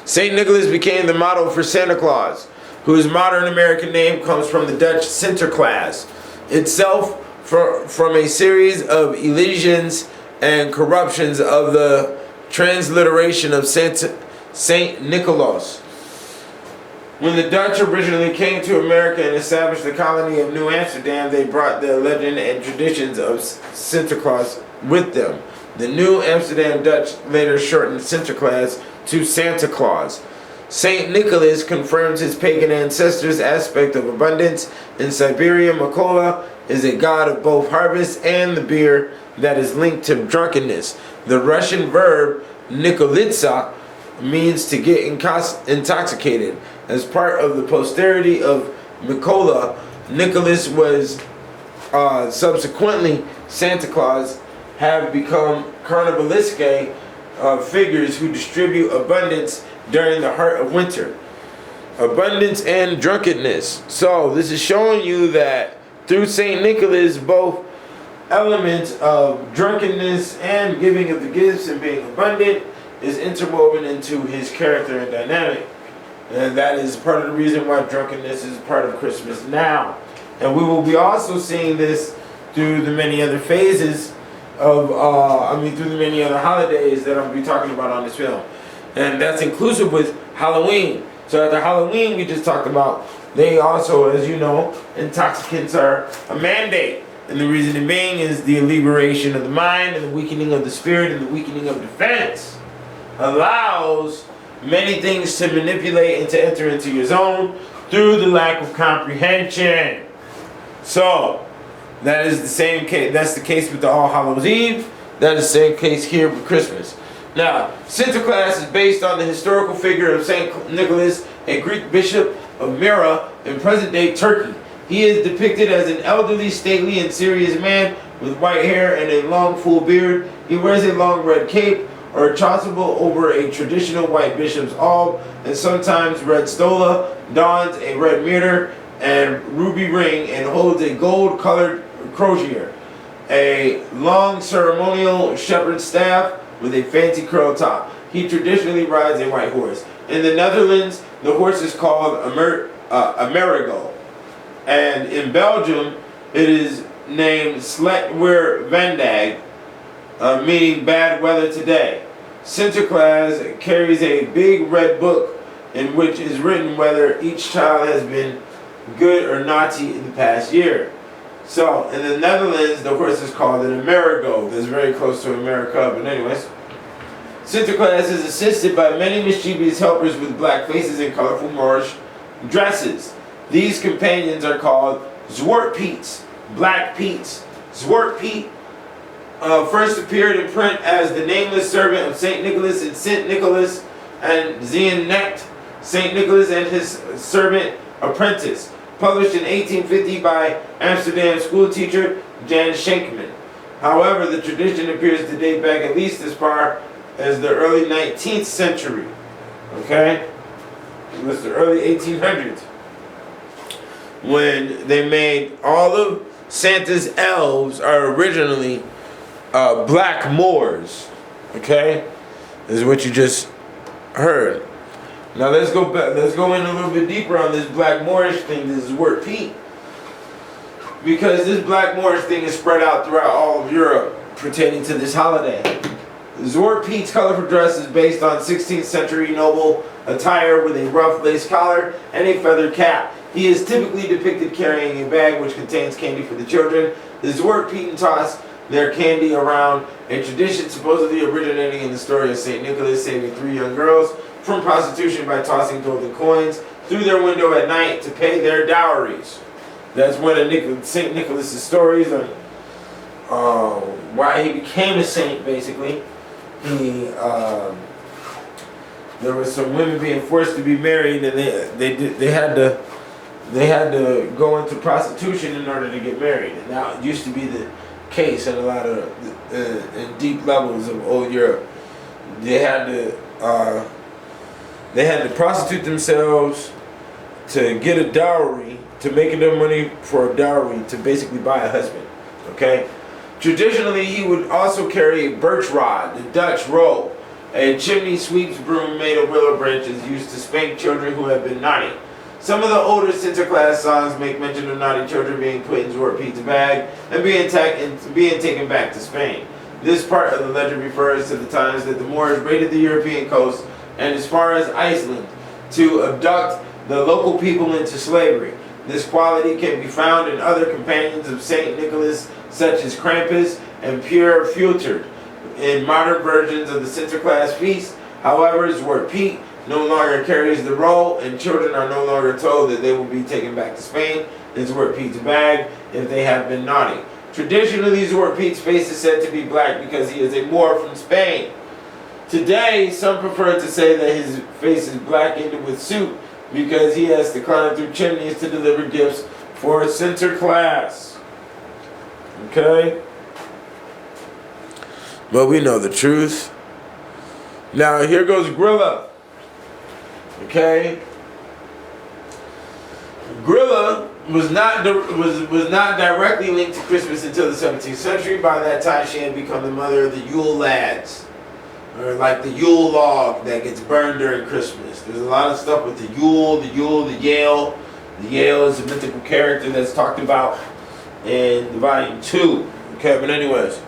Saint Nicholas became the model for Santa Claus, whose modern American name comes from the Dutch Sinterklaas itself, from a series of elisions and corruptions of the transliteration of Saint Nicholas. When the Dutch originally came to America and established the colony of New Amsterdam, they brought the legend and traditions of Sinterklaas with them. The New Amsterdam Dutch later shortened Sinterklaas to Santa Claus. Saint Nicholas confirms his pagan ancestors' aspect of abundance. In Siberia, Mykola is a god of both harvest and the beer that is linked to drunkenness. The Russian verb Nikolitsa means to get intoxicated. As part of the posterity of Mykola, Nicholas was subsequently Santa Claus have become carnivalistic figures who distribute abundance during the heart of winter. Abundance and drunkenness. So this is showing you that through Saint Nicholas, both elements of drunkenness and giving of the gifts and being abundant is interwoven into his character and dynamic. And that is part of the reason why drunkenness is part of Christmas now. And we will be also seeing this through the many other phases of, through the many other holidays that I'll be talking about on this film. And that's inclusive with Halloween. So after Halloween we just talked about, they also, as you know, intoxicants are a mandate. And the reason being is the liberation of the mind and the weakening of the spirit and the weakening of defense allows many things to manipulate and to enter into your zone through the lack of comprehension. So that is the same case. That's the case with the All Hallows Eve. That is the same case here with Christmas. Now, Sinterklaas is based on the historical figure of Saint Nicholas, a Greek bishop of Myra in present-day Turkey. He is depicted as an elderly, stately, and serious man with white hair and a long, full beard. He wears a long red cape or a chasuble over a traditional white bishop's alb, and sometimes red stola, dons a red mitre and ruby ring, and holds a gold-colored crosier, a long ceremonial shepherd's staff with a fancy curl top. He traditionally rides a white horse. In the Netherlands, the horse is called Amerigo, and in Belgium, it is named Sletweer Vandag, meaning bad weather today. Sinterklaas carries a big red book in which is written whether each child has been good or naughty in the past year. So in the Netherlands, the horse is called an Amerigo. That's very close to America, but anyways. Sinterklaas is assisted by many mischievous helpers with black faces and colorful Moorish dresses. These companions are called Zwart Piets, Black Piets. Zwart Piet first appeared in print as the nameless servant of St. Nicholas and Sint Nicholas and Ziennecht, St. Nicholas and his servant apprentice, published in 1850 by Amsterdam schoolteacher Jan Schenkman. However, the tradition appears to date back at least as far as the early 19th century. Okay? It was the early 1800s when they made all of Santa's elves are originally black Moors. Okay? This is what you just heard. Now let's go back. Let's go in a little bit deeper on this black Moorish thing. This is Zwart Piet, because this black Moorish thing is spread out throughout all of Europe pertaining to this holiday. Zwart Piet's colorful dress is based on 16th century noble attire with a rough lace collar and a feathered cap. He is typically depicted carrying a bag which contains candy for the children. The Zwart Pieten toss their candy around, a tradition supposedly originating in the story of St. Nicholas saving 3 young girls from prostitution by tossing golden coins through their window at night to pay their dowries. That's one of St. Nicholas's stories on why he became a saint, basically. There was some women being forced to be married, and they had to go into prostitution in order to get married. And that used to be the case in a lot of in deep levels of old Europe. They had to prostitute themselves to get a dowry, to make enough money for a dowry to basically buy a husband. Okay. Traditionally, he would also carry a birch rod, the Dutch roll, a chimney sweep's broom made of willow branches used to spank children who have been naughty. Some of the older Sinterklaas songs make mention of naughty children being put in Zwart Piet's bag and being taken back to Spain. This part of the legend refers to the times that the Moors raided the European coast and as far as Iceland to abduct the local people into slavery. This quality can be found in other companions of St. Nicholas, such as Krampus and Pure Futert, in modern versions of the Sinterklaas feast. However, Zwart Piet no longer carries the role, and children are no longer told that they will be taken back to Spain in Zwart Piet's bag if they have been naughty. Traditionally, Zwart Piet's face is said to be black because he is a Moor from Spain. Today, some prefer to say that his face is blackened with soot because he has to climb through chimneys to deliver gifts for Sinterklaas. Okay? But we know the truth. Now, here goes Grilla. Okay? Grilla was not directly linked to Christmas until the 17th century. By that time, she had become the mother of the Yule lads, or like the Yule log that gets burned during Christmas. There's a lot of stuff with the Yule, the Yale. The Yale is a mythical character that's talked about in volume 2. Okay, but anyways.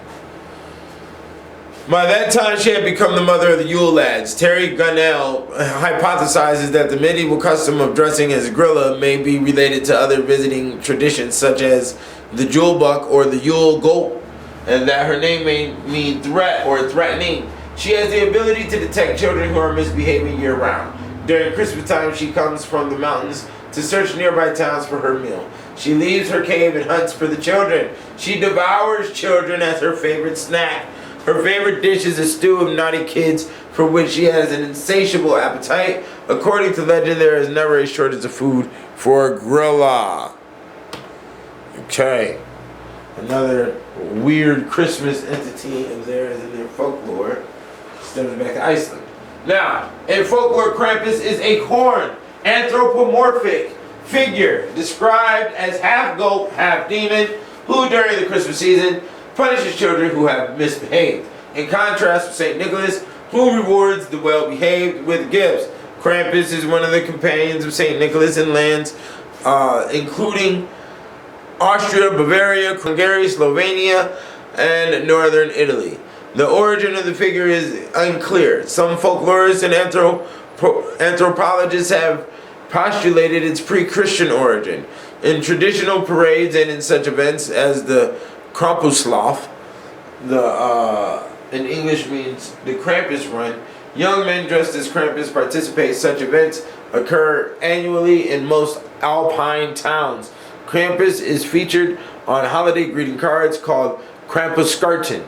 By that time, she had become the mother of the Yule lads. Terry Gunnell hypothesizes that the medieval custom of dressing as Grilla may be related to other visiting traditions, such as the Jule buck or the Yule goat, and that her name may mean threat or threatening. She has the ability to detect children who are misbehaving year-round. During Christmas time, she comes from the mountains to search nearby towns for her meal. She leaves her cave and hunts for the children. She devours children as her favorite snack. Her favorite dish is a stew of naughty kids for which she has an insatiable appetite. According to legend, there is never a shortage of food for Grilla. Okay. Another weird Christmas entity of theirs in their folklore stems back to Iceland. Now, in folklore, Krampus is a horned, anthropomorphic figure described as half goat, half demon, who during the Christmas season punishes children who have misbehaved. In contrast with St. Nicholas, who rewards the well-behaved with gifts. Krampus is one of the companions of St. Nicholas in lands including Austria, Bavaria, Hungary, Slovenia, and northern Italy. The origin of the figure is unclear. Some folklorists and anthropologists have postulated its pre-Christian origin. In traditional parades and in such events as the Krampuslauf, in English means the Krampus run, young men dressed as Krampus participate. Such events occur annually in most alpine towns. Krampus is featured on holiday greeting cards called Krampuskarten.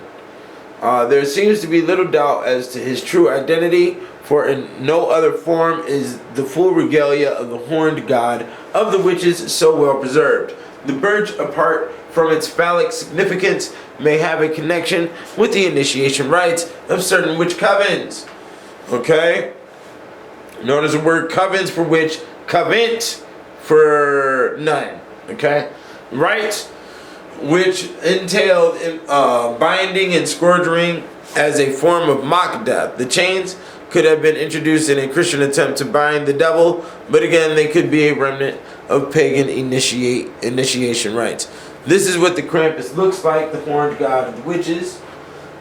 There seems to be little doubt as to his true identity, for in no other form is the full regalia of the horned god of the witches so well preserved. The birch, apart from its phallic significance, may have a connection with the initiation rites of certain witch covens. Okay? Notice the word covens for witch, covent for nun. Okay? Rites which entailed binding and scourging as a form of mock death. The chains could have been introduced in a Christian attempt to bind the devil, but again, they could be a remnant of pagan initiation rites. This is what the Krampus looks like, the horned god of the witches.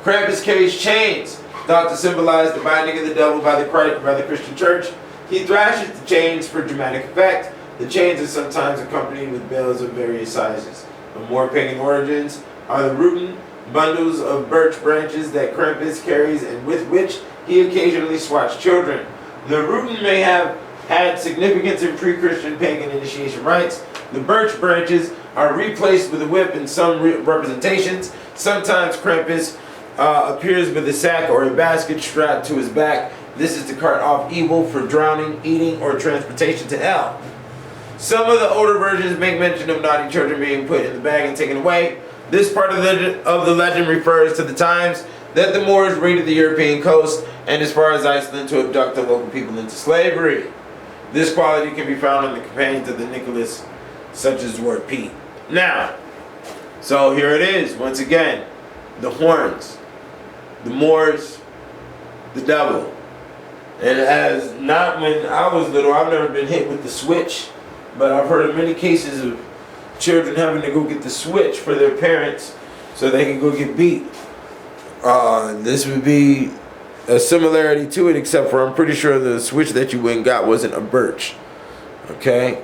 Krampus carries chains, thought to symbolize the binding of the devil by the Christian church. He thrashes the chains for dramatic effect. The chains are sometimes accompanied with bells of various sizes. The more pagan origins are the rootin bundles of birch branches that Krampus carries and with which he occasionally swats children. The rootin may have had significance in pre-Christian pagan initiation rites. The birch branches are replaced with a whip in some representations. Sometimes Krampus appears with a sack or a basket strapped to his back. This is to cart off evil for drowning, eating, or transportation to hell. Some of the older versions make mention of naughty children being put in the bag and taken away. This part of the legend refers to the times that the Moors raided the European coast and as far as Iceland to abduct the local people into slavery. This quality can be found in the companions of the Nicholas, such as Lord Pete. Now, so here it is, once again, the horns, the Moors, the devil. And as not when I was little, I've never been hit with the switch, but I've heard of many cases of children having to go get the switch for their parents so they can go get beat. This would be a similarity to it, except for I'm pretty sure the switch that you went and got wasn't a birch. Okay?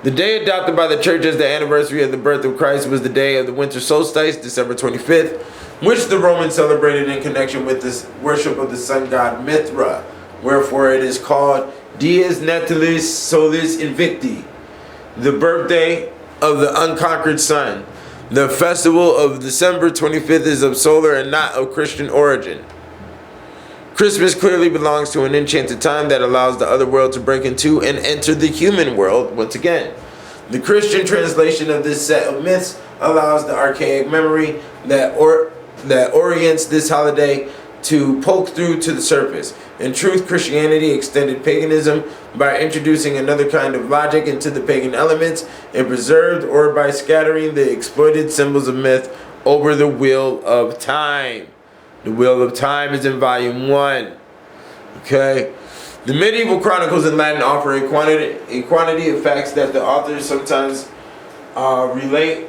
The day adopted by the church as the anniversary of the birth of Christ was the day of the winter solstice, December 25th, which the Romans celebrated in connection with the worship of the sun god Mithra. Wherefore it is called Dies Natalis Solis Invicti, the birthday of the unconquered sun. The festival of December 25th is of solar and not of Christian origin. Christmas clearly belongs to an enchanted time that allows the other world to break into and enter the human world once again. The Christian translation of this set of myths allows the archaic memory that orients this holiday to poke through to the surface. In truth, Christianity extended paganism by introducing another kind of logic into the pagan elements and preserved or by scattering the exploited symbols of myth over the wheel of time. The Wheel of Time is in volume 1. Okay? The medieval chronicles in Latin offer a quantity of facts that the authors sometimes relate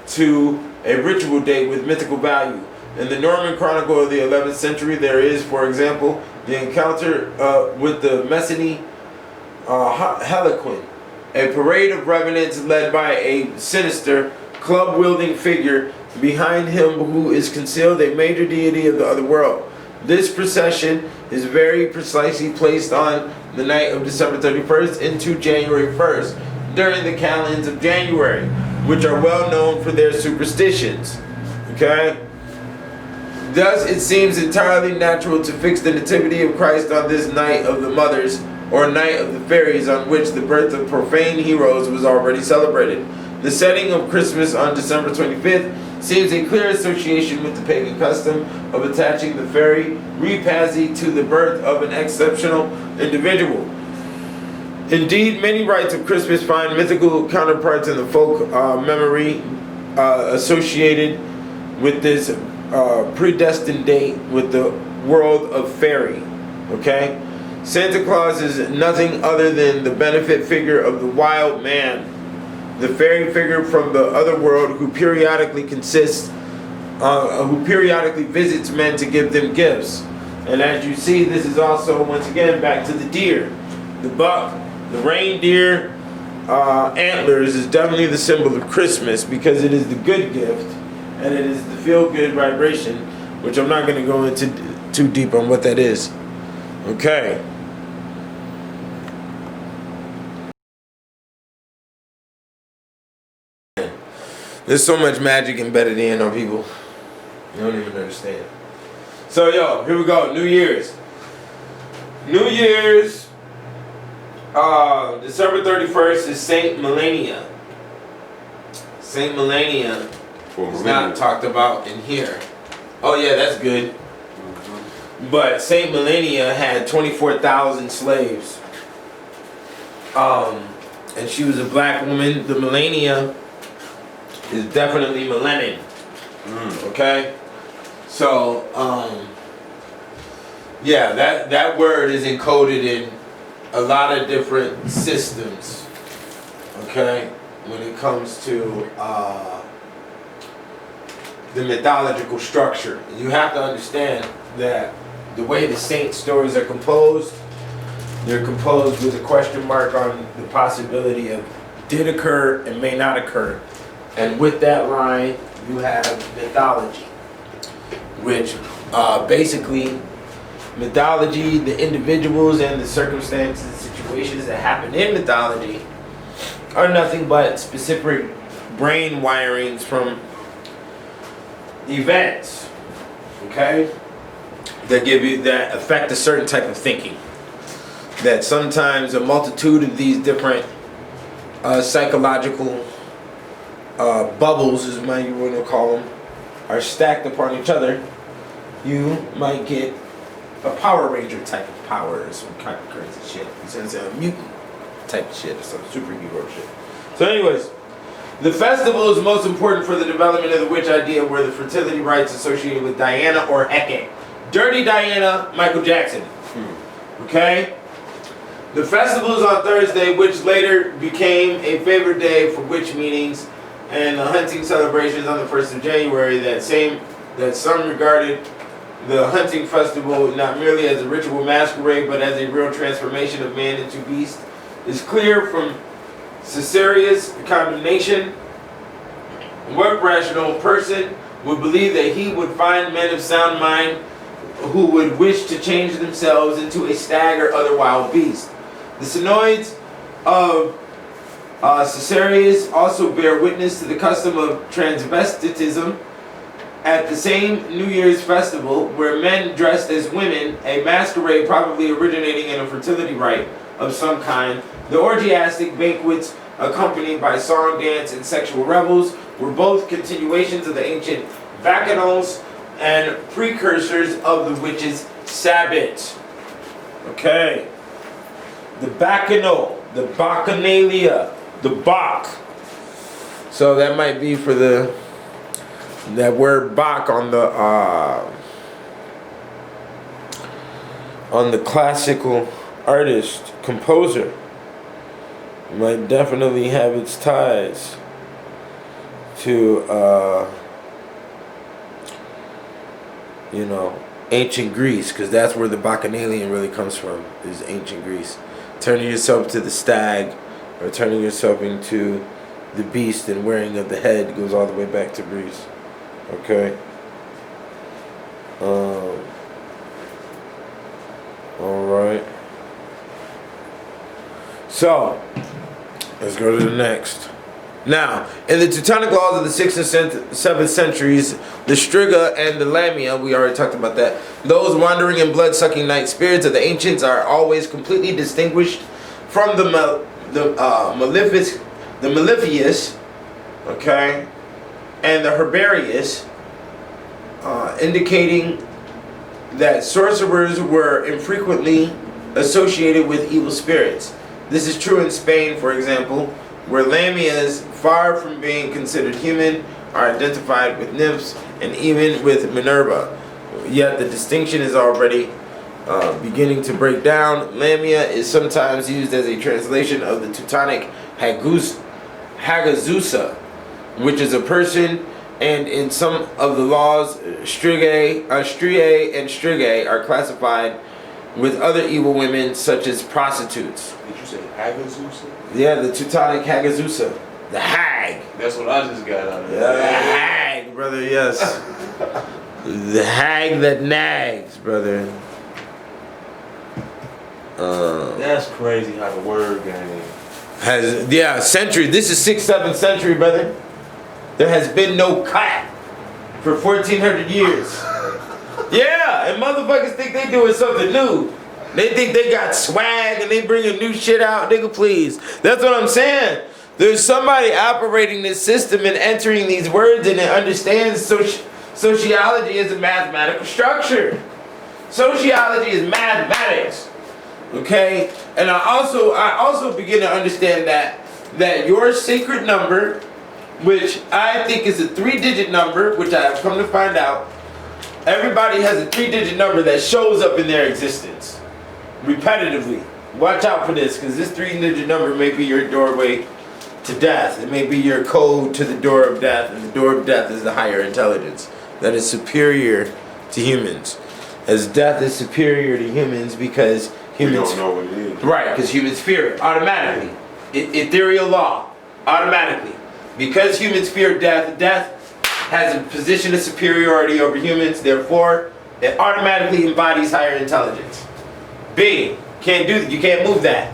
to a ritual date with mythical value. In the Norman Chronicle of the 11th century, there is, for example, the encounter with the Messene Harlequin, a parade of revenants led by a sinister, club-wielding figure. Behind him who is concealed a major deity of the other world. This procession is very precisely placed on the night of December 31st into January 1st during the calends of January, which are well known for their superstitions. Okay? Thus, it seems entirely natural to fix the nativity of Christ on this night of the mothers, or night of the fairies, on which the birth of profane heroes was already celebrated. The setting of Christmas on December 25th seems a clear association with the pagan custom of attaching the fairy repast to the birth of an exceptional individual. Indeed, many rites of Christmas find mythical counterparts in the folk memory associated with this predestined date with the world of fairy. Okay? Santa Claus is nothing other than the benefit figure of the wild man, the fairy figure from the other world who periodically visits men to give them gifts. And as you see, this is also once again back to the deer, the buck, the reindeer antlers is definitely the symbol of Christmas because it is the good gift and it is the feel-good vibration, which I'm not going to go into too deep on what that is. Okay. There's so much magic embedded in on people. You don't even understand. So, yo, here we go. New Year's. December 31st is Saint Melania. Saint Melania is not talked about in here. Oh, yeah, that's good. But Saint Melania had 24,000 slaves. And she was a black woman. The Melania is definitely melanin. Okay? So, yeah, that word is encoded in a lot of different systems. Okay? When it comes to the mythological structure. You have to understand that the way the saint stories are composed, they're composed with a question mark on the possibility of did occur and may not occur. And with that line, you have mythology, which basically, mythology, the individuals and the circumstances and situations that happen in mythology are nothing but specific brain wirings from events, okay, that affect a certain type of thinking. That sometimes a multitude of these different psychological bubbles, as you might want to call them, are stacked upon each other. You might get a Power Ranger type of power or some kind of crazy shit. Since a mutant type of shit or some superhero shit. So anyways, the festival is most important for the development of the witch idea, where the fertility rites associated with Diana or Hecate. Dirty Diana, Michael Jackson. Okay? The festival is on Thursday, which later became a favorite day for witch meetings and the hunting celebrations on the 1st of January. That some regarded the hunting festival not merely as a ritual masquerade, but as a real transformation of man into beast, is clear from Caesarius' condemnation. What rational person would believe that he would find men of sound mind who would wish to change themselves into a stag or other wild beast? The synods of Caesarius also bear witness to the custom of transvestitism at the same New Year's festival, where men dressed as women, a masquerade probably originating in a fertility rite of some kind. The orgiastic banquets, accompanied by song, dance, and sexual revels, were both continuations of the ancient bacchanals and precursors of the witches' Sabbath. Okay. The bacchanal, the bacchanalia, the Bach. So that might be for that word Bach on the classical artist, composer. Might definitely have its ties to ancient Greece, because that's where the Bacchanalian really comes from, is ancient Greece. Turning yourself to the stag, or turning yourself into the beast and wearing of the head, goes all the way back to Greece. Okay. Alright. So, let's go to the next. Now, in the Teutonic laws of the 6th and 7th centuries, the Striga and the Lamia, we already talked about that, those wandering and blood-sucking night spirits of the ancients are always completely distinguished from the Maleficious, okay, and the Herbarius, indicating that sorcerers were infrequently associated with evil spirits. This is true in Spain, for example, where Lamias, far from being considered human, are identified with nymphs and even with Minerva. Yet the distinction is already beginning to break down. Lamia is sometimes used as a translation of the Teutonic Hagazusa, which is a person, and in some of the laws, Strigae and Strigae are classified with other evil women, such as prostitutes. Did you say Hagazusa? Yeah, the Teutonic Hagazusa. The hag. That's what I just got out of it. Yeah, the hag, brother, yes. The hag that nags, brother. That's crazy how the word game Century. This is 6th, 7th century, brother. There has been no cut for 1400 years. Yeah, and motherfuckers think they doing something new. They think they got swag and they bringing new shit out. Nigga, please. That's what I'm saying. There's somebody operating this system and entering these words, and it understands sociology as a mathematical structure. Sociology is mathematics. Okay? And I also begin to understand that your secret number, which I think is a 3-digit number, which I have come to find out, everybody has a 3-digit number that shows up in their existence repetitively. Watch out for this, because this 3-digit number may be your doorway to death. It may be your code to the door of death, and the door of death is the higher intelligence that is superior to humans. As death is superior to humans because humans... We don't know what it is. Right, because humans fear it automatically. Ethereal law, automatically. Because humans fear death, death has a position of superiority over humans, therefore, it automatically embodies higher intelligence. B, can't do that, you can't move that.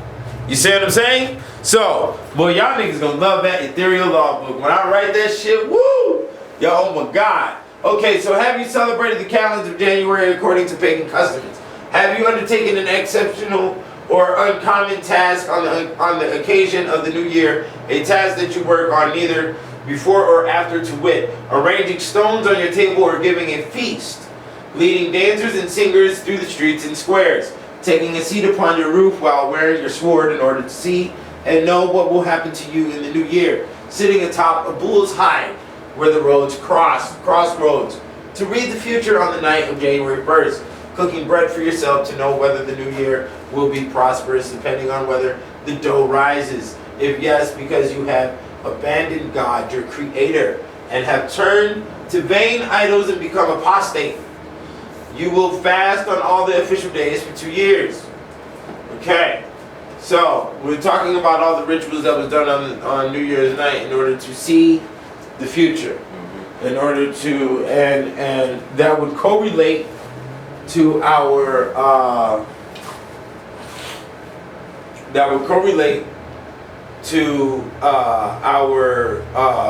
You see what I'm saying? So, boy, y'all niggas gonna love that ethereal law book. When I write that shit, woo! Yo, oh my God. Okay, so have you celebrated the calendar of January according to pagan customs? Have you undertaken an exceptional or uncommon task on the occasion of the new year, a task that you work on neither before or after, to wit, arranging stones on your table or giving a feast, leading dancers and singers through the streets and squares, taking a seat upon your roof while wearing your sword in order to see and know what will happen to you in the new year, sitting atop a bull's hide where the roads crossroads, to read the future on the night of January 1st, cooking bread for yourself to know whether the new year will be prosperous, depending on whether the dough rises. If yes, because you have abandoned God, your creator, and have turned to vain idols and become apostate. You will fast on all the official days for 2 years. Okay, so we're talking about all the rituals that was done on New Year's night in order to see the future. In order to, and that would correlate to our,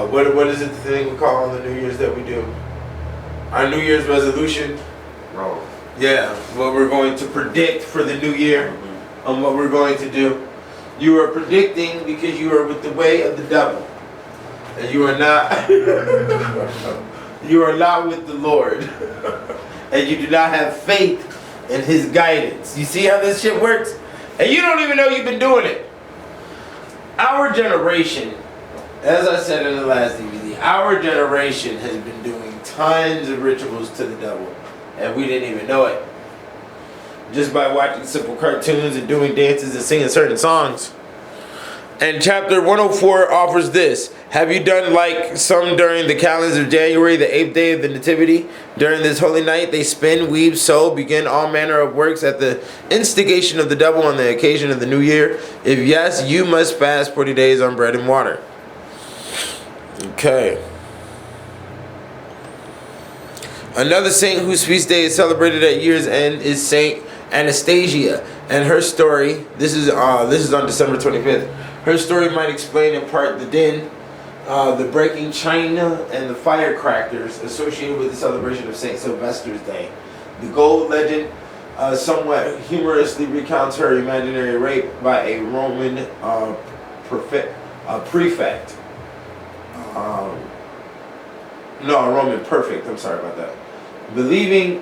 what is it the thing we call on the New Year's that we do? Our New Year's resolution. Wrong. Yeah, what we're going to predict for the new year, and what we're going to do. You are predicting because you are with the way of the devil, and you are not. You are not with the Lord, and you do not have faith in His guidance. You see how this shit works, and you don't even know you've been doing it. Our generation, as I said in the last DVD, our generation has been doing tons of rituals to the devil, and we didn't even know it. Just by watching simple cartoons and doing dances and singing certain songs. And chapter 104 offers this. Have you done like some during the calendar of January, the 8th day of the Nativity? During this holy night, they spin, weave, sew, begin all manner of works at the instigation of the devil on the occasion of the new year. If yes, you must fast 40 days on bread and water. Okay. Another saint whose feast day is celebrated at year's end is Saint Anastasia, and her story. This is on December 25th. Her story might explain in part the din, the breaking china, and the firecrackers associated with the celebration of Saint Sylvester's Day. The gold legend somewhat humorously recounts her imaginary rape by a Roman prefect. No, a Roman perfect. I'm sorry about that. Believing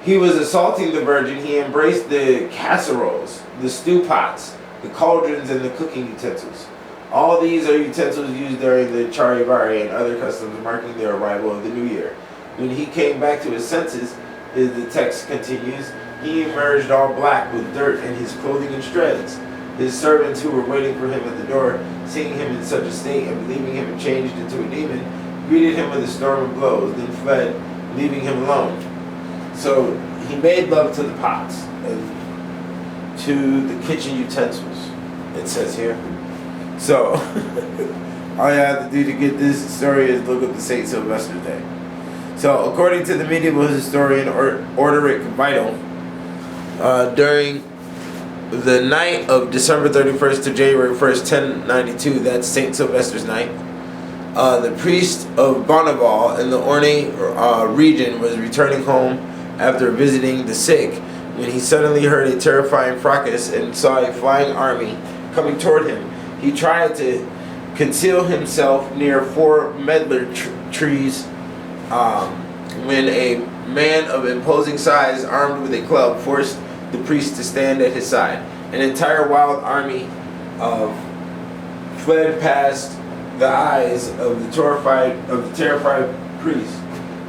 he was assaulting the Virgin, he embraced the casseroles, the stew pots, the cauldrons, and the cooking utensils. All these are utensils used during the Charivari and other customs marking the arrival of the new year. When he came back to his senses, the text continues, he emerged all black with dirt and his clothing in shreds. His servants who were waiting for him at the door, seeing him in such a state and believing him changed into a demon, greeted him with a storm of blows, then fled, leaving him alone. So he made love to the pots and to the kitchen utensils, it says here. So all you have to do to get this story is look up the St. Sylvester's Day. So according to the medieval historian Orderic Vital, during the night of December 31st to January 1st, 1092, that's St. Sylvester's night, the priest of Bonneval in the Orne region was returning home after visiting the sick when he suddenly heard a terrifying fracas and saw a flying army coming toward him. He tried to conceal himself near 4 medlar trees when a man of imposing size armed with a club forced the priest to stand at his side. An entire wild army fled past the eyes of the terrified priest.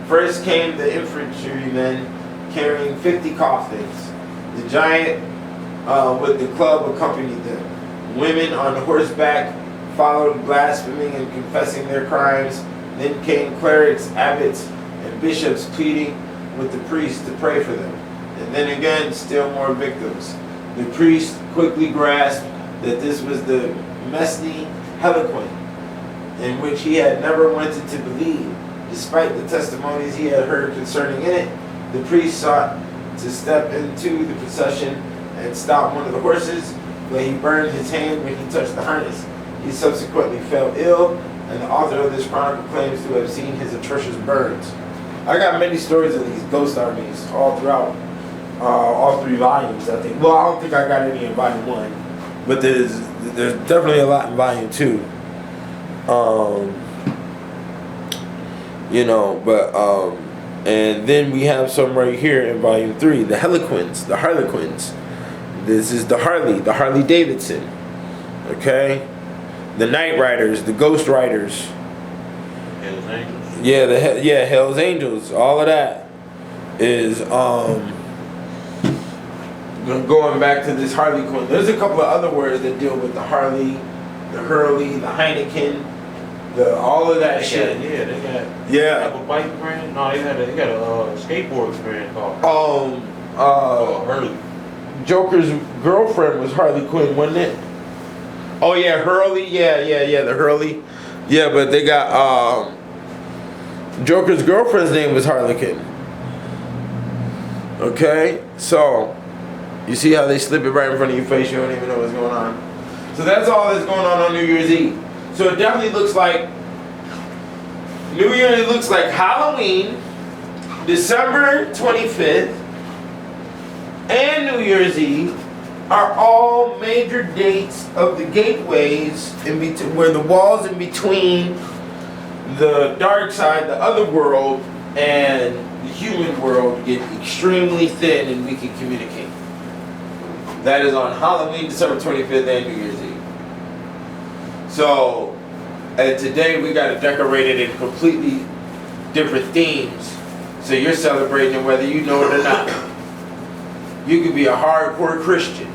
First came the infantrymen carrying 50 coffins. The giant with the club accompanied them. Women on horseback followed blaspheming and confessing their crimes. Then came clerics, abbots, and bishops pleading with the priests to pray for them. And then again, still more victims. The priest quickly grasped that this was the Mesne Heliquin, in which he had never wanted to believe. Despite the testimonies he had heard concerning it, the priest sought to step into the procession and stop one of the horses, but he burned his hand when he touched the harness. He subsequently fell ill, and the author of this chronicle claims to have seen his atrocious burns. I got many stories of these ghost armies all throughout all 3 volumes, I think. Well, I don't think I got any in volume 1, but there's definitely a lot in volume 2. You know, but and then we have some right here in volume 3, the Heliquins, the Harlequins. This is the Harley Davidson. Okay, the Night Riders, the Ghost Riders. Hell's Angels. Yeah, Hell's Angels. All of that is going back to this Harley Quinn. There's a couple of other words that deal with the Harley, the Hurley, the Heineken, all of that shit. They got like a bike brand. No, they got a skateboard brand called Hurley. Joker's girlfriend was Harley Quinn, wasn't it? Oh yeah, Hurley. Yeah, the Hurley. Yeah, but they got Joker's girlfriend's name was Harlequin. Okay, so you see how they slip it right in front of your face, you don't even know what's going on. So that's all that's going on New Year's Eve. So it definitely looks like New Year, it looks like Halloween, December 25th, and New Year's Eve are all major dates of the gateways in between, where the walls in between the dark side, the other world, and the human world get extremely thin and we can communicate. That is on Halloween, December 25th, and New Year's Eve. So, and today we got to decorate it in completely different themes. So you're celebrating it whether you know it or not. You could be a hardcore Christian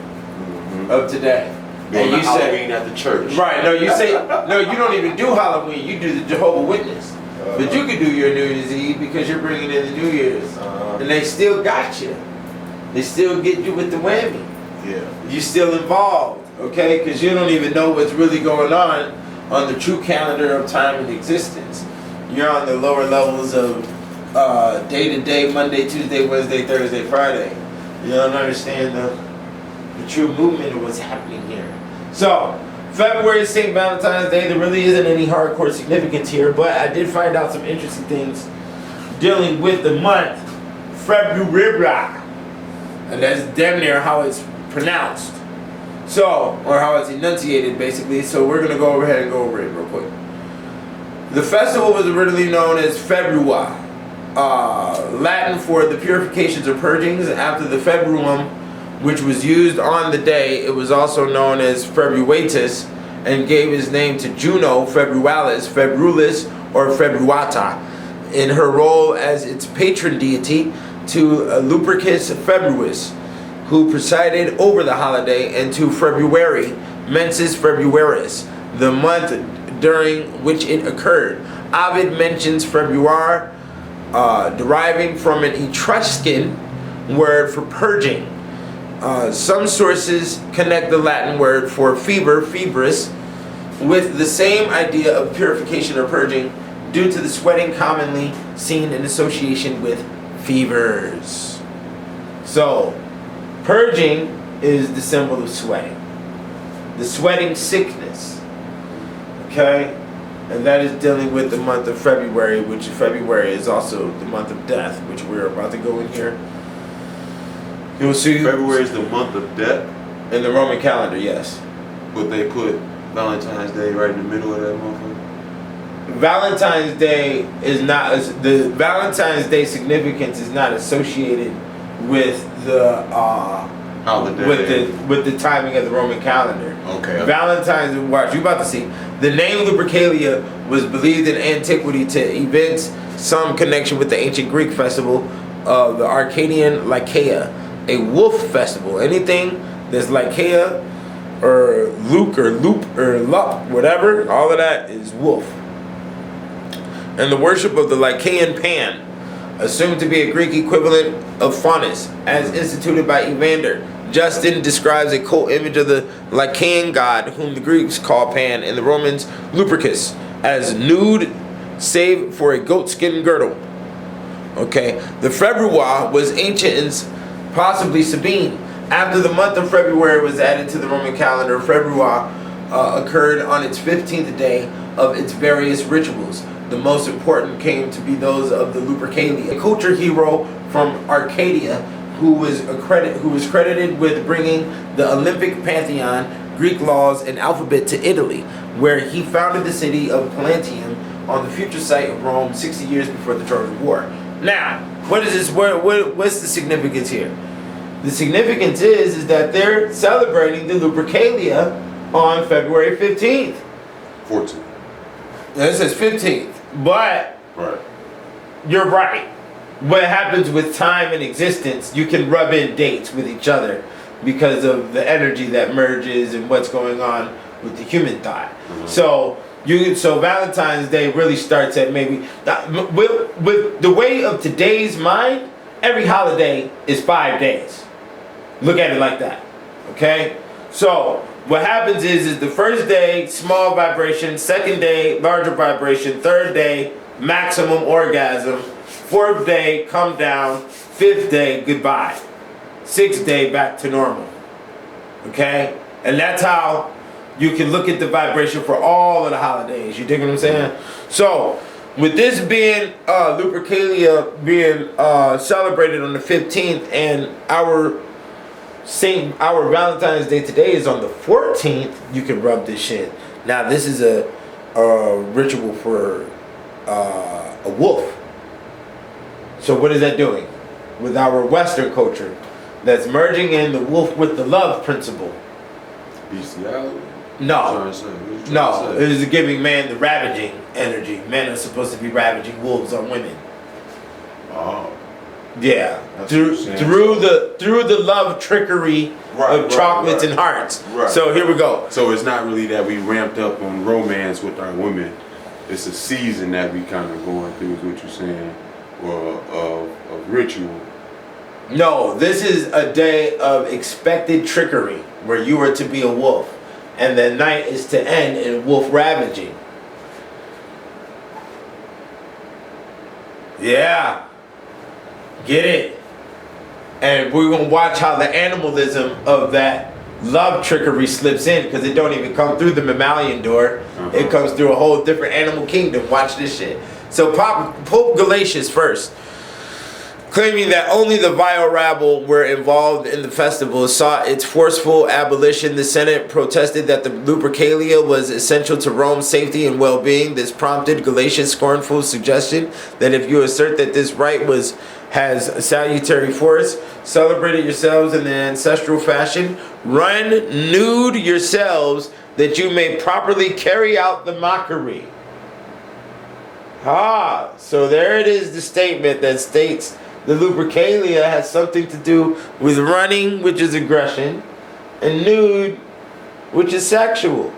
of today. And you Halloween at the church. Right, no, you say, no, you don't even do Halloween, you do the Jehovah's Witness. But you could do your New Year's Eve because you're bringing in the New Year's. And they still got you. They still get you with the whammy. Yeah. You're still involved, okay? Because you don't even know what's really going on the true calendar of time and existence. You're on the lower levels of day to day, Monday, Tuesday, Wednesday, Thursday, Friday. You don't understand the true movement of what's happening here. So, February is St. Valentine's Day. There really isn't any hardcore significance here, but I did find out some interesting things dealing with the month February. And that's damn near how it's pronounced. So, or how it's enunciated basically. So we're going to go ahead and go over it real quick. The festival was originally known as February, Latin for the purifications or purgings. After the Februum, which was used on the day, it was also known as Februatus and gave his name to Juno, Februalis, Februlis, or Februata, in her role as its patron deity, to Lupercus Februis, who presided over the holiday, and to February, Mensis Februaris, the month during which it occurred. Ovid mentions Februar, deriving from an Etruscan word for purging. Some sources connect the Latin word for fever, febris, with the same idea of purification or purging due to the sweating commonly seen in association with fevers. So, purging is the symbol of sweating. The sweating sickness. Okay? And that is dealing with the month of February, which February is also the month of death, which we're about to go in here. You'll see February is the month of death in the Roman calendar, yes. But they put Valentine's Day right in the middle of that motherfucker. Valentine's Day is not the Valentine's Day significance is not associated with the holiday with the timing of the Roman calendar. Okay. Valentine's, watch, you about to see. The name Lupercalia was believed in antiquity to evince some connection with the ancient Greek festival of the Arcadian Lycaea, a wolf festival. Anything that's Lycaea or Luke or Loop or Lup, whatever, all of that is wolf. And the worship of the Lycaean Pan, assumed to be a Greek equivalent of Faunus, as instituted by Evander. Justin describes a cult image of the Lycaean god, whom the Greeks call Pan, and the Romans Lupercus, as nude, save for a goatskin girdle. Okay, the February was ancient and possibly Sabine. After the month of February was added to the Roman calendar, February occurred on its 15th day of its various rituals. The most important came to be those of the Lupercalia, a culture hero from Arcadia, who was credited with bringing the Olympic pantheon, Greek laws, and alphabet to Italy, where he founded the city of Pallanteum on the future site of Rome 60 years before the Trojan War. Now, what is this? What's the significance here? The significance is that they're celebrating the Lupercalia on February 15th. 14th. Now, it says 15th, but Right. you're right. What happens with time and existence, you can rub in dates with each other because of the energy that merges and what's going on with the human thought. So Valentine's Day really starts at maybe with the way of today's mind. Every holiday is 5 days. Look at it like that, okay? So what happens is the first day, small vibration, second day, larger vibration, third day, maximum orgasm, fourth day, come down, fifth day, goodbye, sixth day, back to normal, okay? And that's how you can look at the vibration for all of the holidays. You dig what I'm saying? So with this being Lupercalia being celebrated on the 15th, and our Valentine's Day today is on the 14th, you can rub this shit. Now this is a ritual for a wolf. So what is that doing with our Western culture? That's merging in the wolf with the love principle. Bestiality? No, it is giving man the ravaging energy. Men are supposed to be ravaging wolves on women. Oh. Yeah, That's through the love trickery of chocolates and hearts. Right. So here we go. So it's not really that we ramped up on romance with our women. It's a season that we kind of going through, is what you're saying, or of ritual. No, this is a day of expected trickery where you are to be a wolf, and the night is to end in wolf ravaging. Yeah. Get it? And we're going to watch how the animalism of that love trickery slips in, because it don't even come through the mammalian door. It comes through a whole different animal kingdom. Watch this shit. So Pope Galatius first, claiming that only the vile rabble were involved in the festival, sought its forceful abolition. The Senate protested that the Lupercalia was essential to Rome's safety and well-being. This prompted Galatius' scornful suggestion that if you assert that this rite has a salutary force, celebrate it yourselves in the ancestral fashion, run nude yourselves that you may properly carry out the mockery. So there it is, the statement that states the Lupercalia has something to do with running, which is aggression, and nude, which is sexual.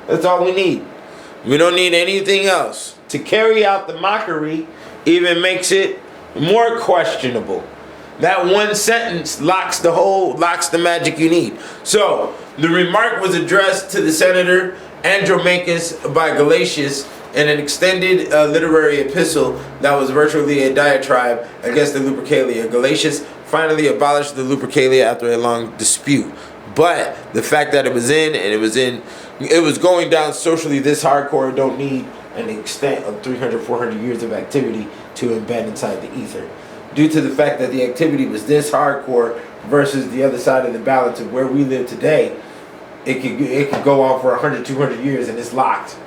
That's all we need. We don't need anything else. To carry out the mockery even makes it more questionable. That one sentence locks the magic you need. So the remark was addressed to the senator Andromachus by Galatius in an extended literary epistle that was virtually a diatribe against the Lupercalia. Galatius finally abolished the Lupercalia after a long dispute. But the fact that it was going down socially this hardcore don't need an extent of 300, 400 years of activity to embed inside the ether. Due to the fact that the activity was this hardcore versus the other side of the balance of where we live today, it could go on for 100, 200 years and it's locked.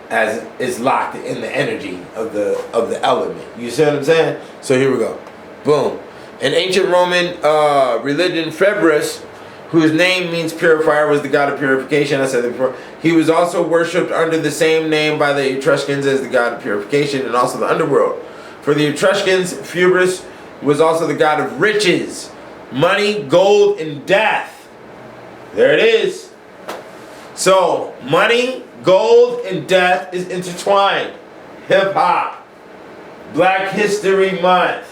As it's locked in the energy of the element. You see what I'm saying? So here we go. Boom. In ancient Roman religion, February, whose name means purifier, was the god of purification. I said that before. He was also worshipped under the same name by the Etruscans as the god of purification and also the underworld. For the Etruscans, February was also the god of riches, money, gold, and death. There it is. So, money, gold, and death is intertwined. Hip hop. Black History Month.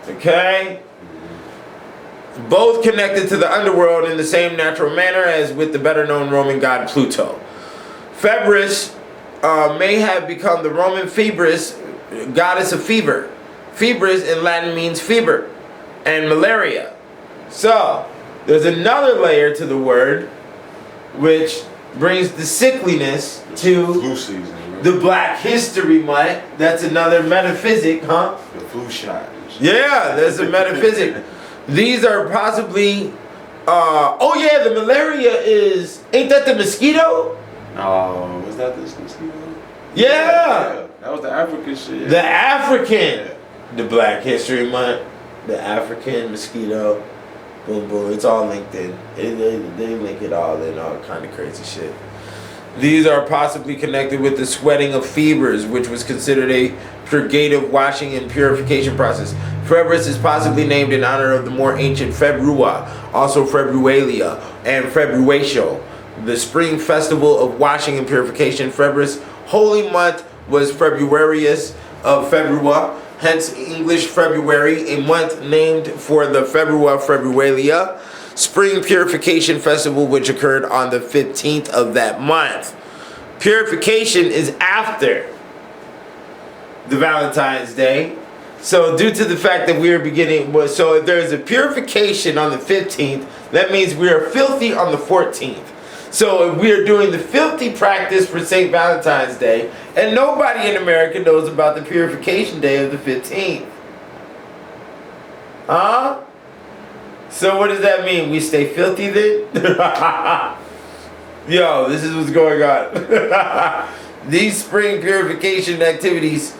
Okay? Both connected to the underworld in the same natural manner as with the better known Roman god Pluto. Febris may have become the Roman Febris, goddess of fever. Febris in Latin means fever and malaria. So, there's another layer to the word which brings the sickliness to Flu season, right? the Black History Month. That's another metaphysic, huh? The flu shot. Yeah, there's a metaphysic. These are possibly, oh yeah, the malaria is, ain't that the mosquito? No, was that this mosquito? Yeah. That was the African shit. The African, the Black History Month, the African mosquito, boom, boom, it's all linked in. They link it all in, all kind of crazy shit. These are possibly connected with the sweating of fevers, which was considered a purgative washing and purification process. Febris is possibly named in honor of the more ancient Februa, also Februalia, and Februatio, the spring festival of washing and purification. Febris holy month was Februarius of Februa, hence English February, a month named for the Februa Februalia, spring purification festival which occurred on the 15th of that month. Purification is after the Valentine's Day. So due to the fact that we are beginning, so if there's a purification on the 15th, that means we are filthy on the 14th. So if we are doing the filthy practice for St. Valentine's Day, and nobody in America knows about the purification day of the 15th. Huh? So what does that mean? We stay filthy then? Yo, this is what's going on. These spring purification activities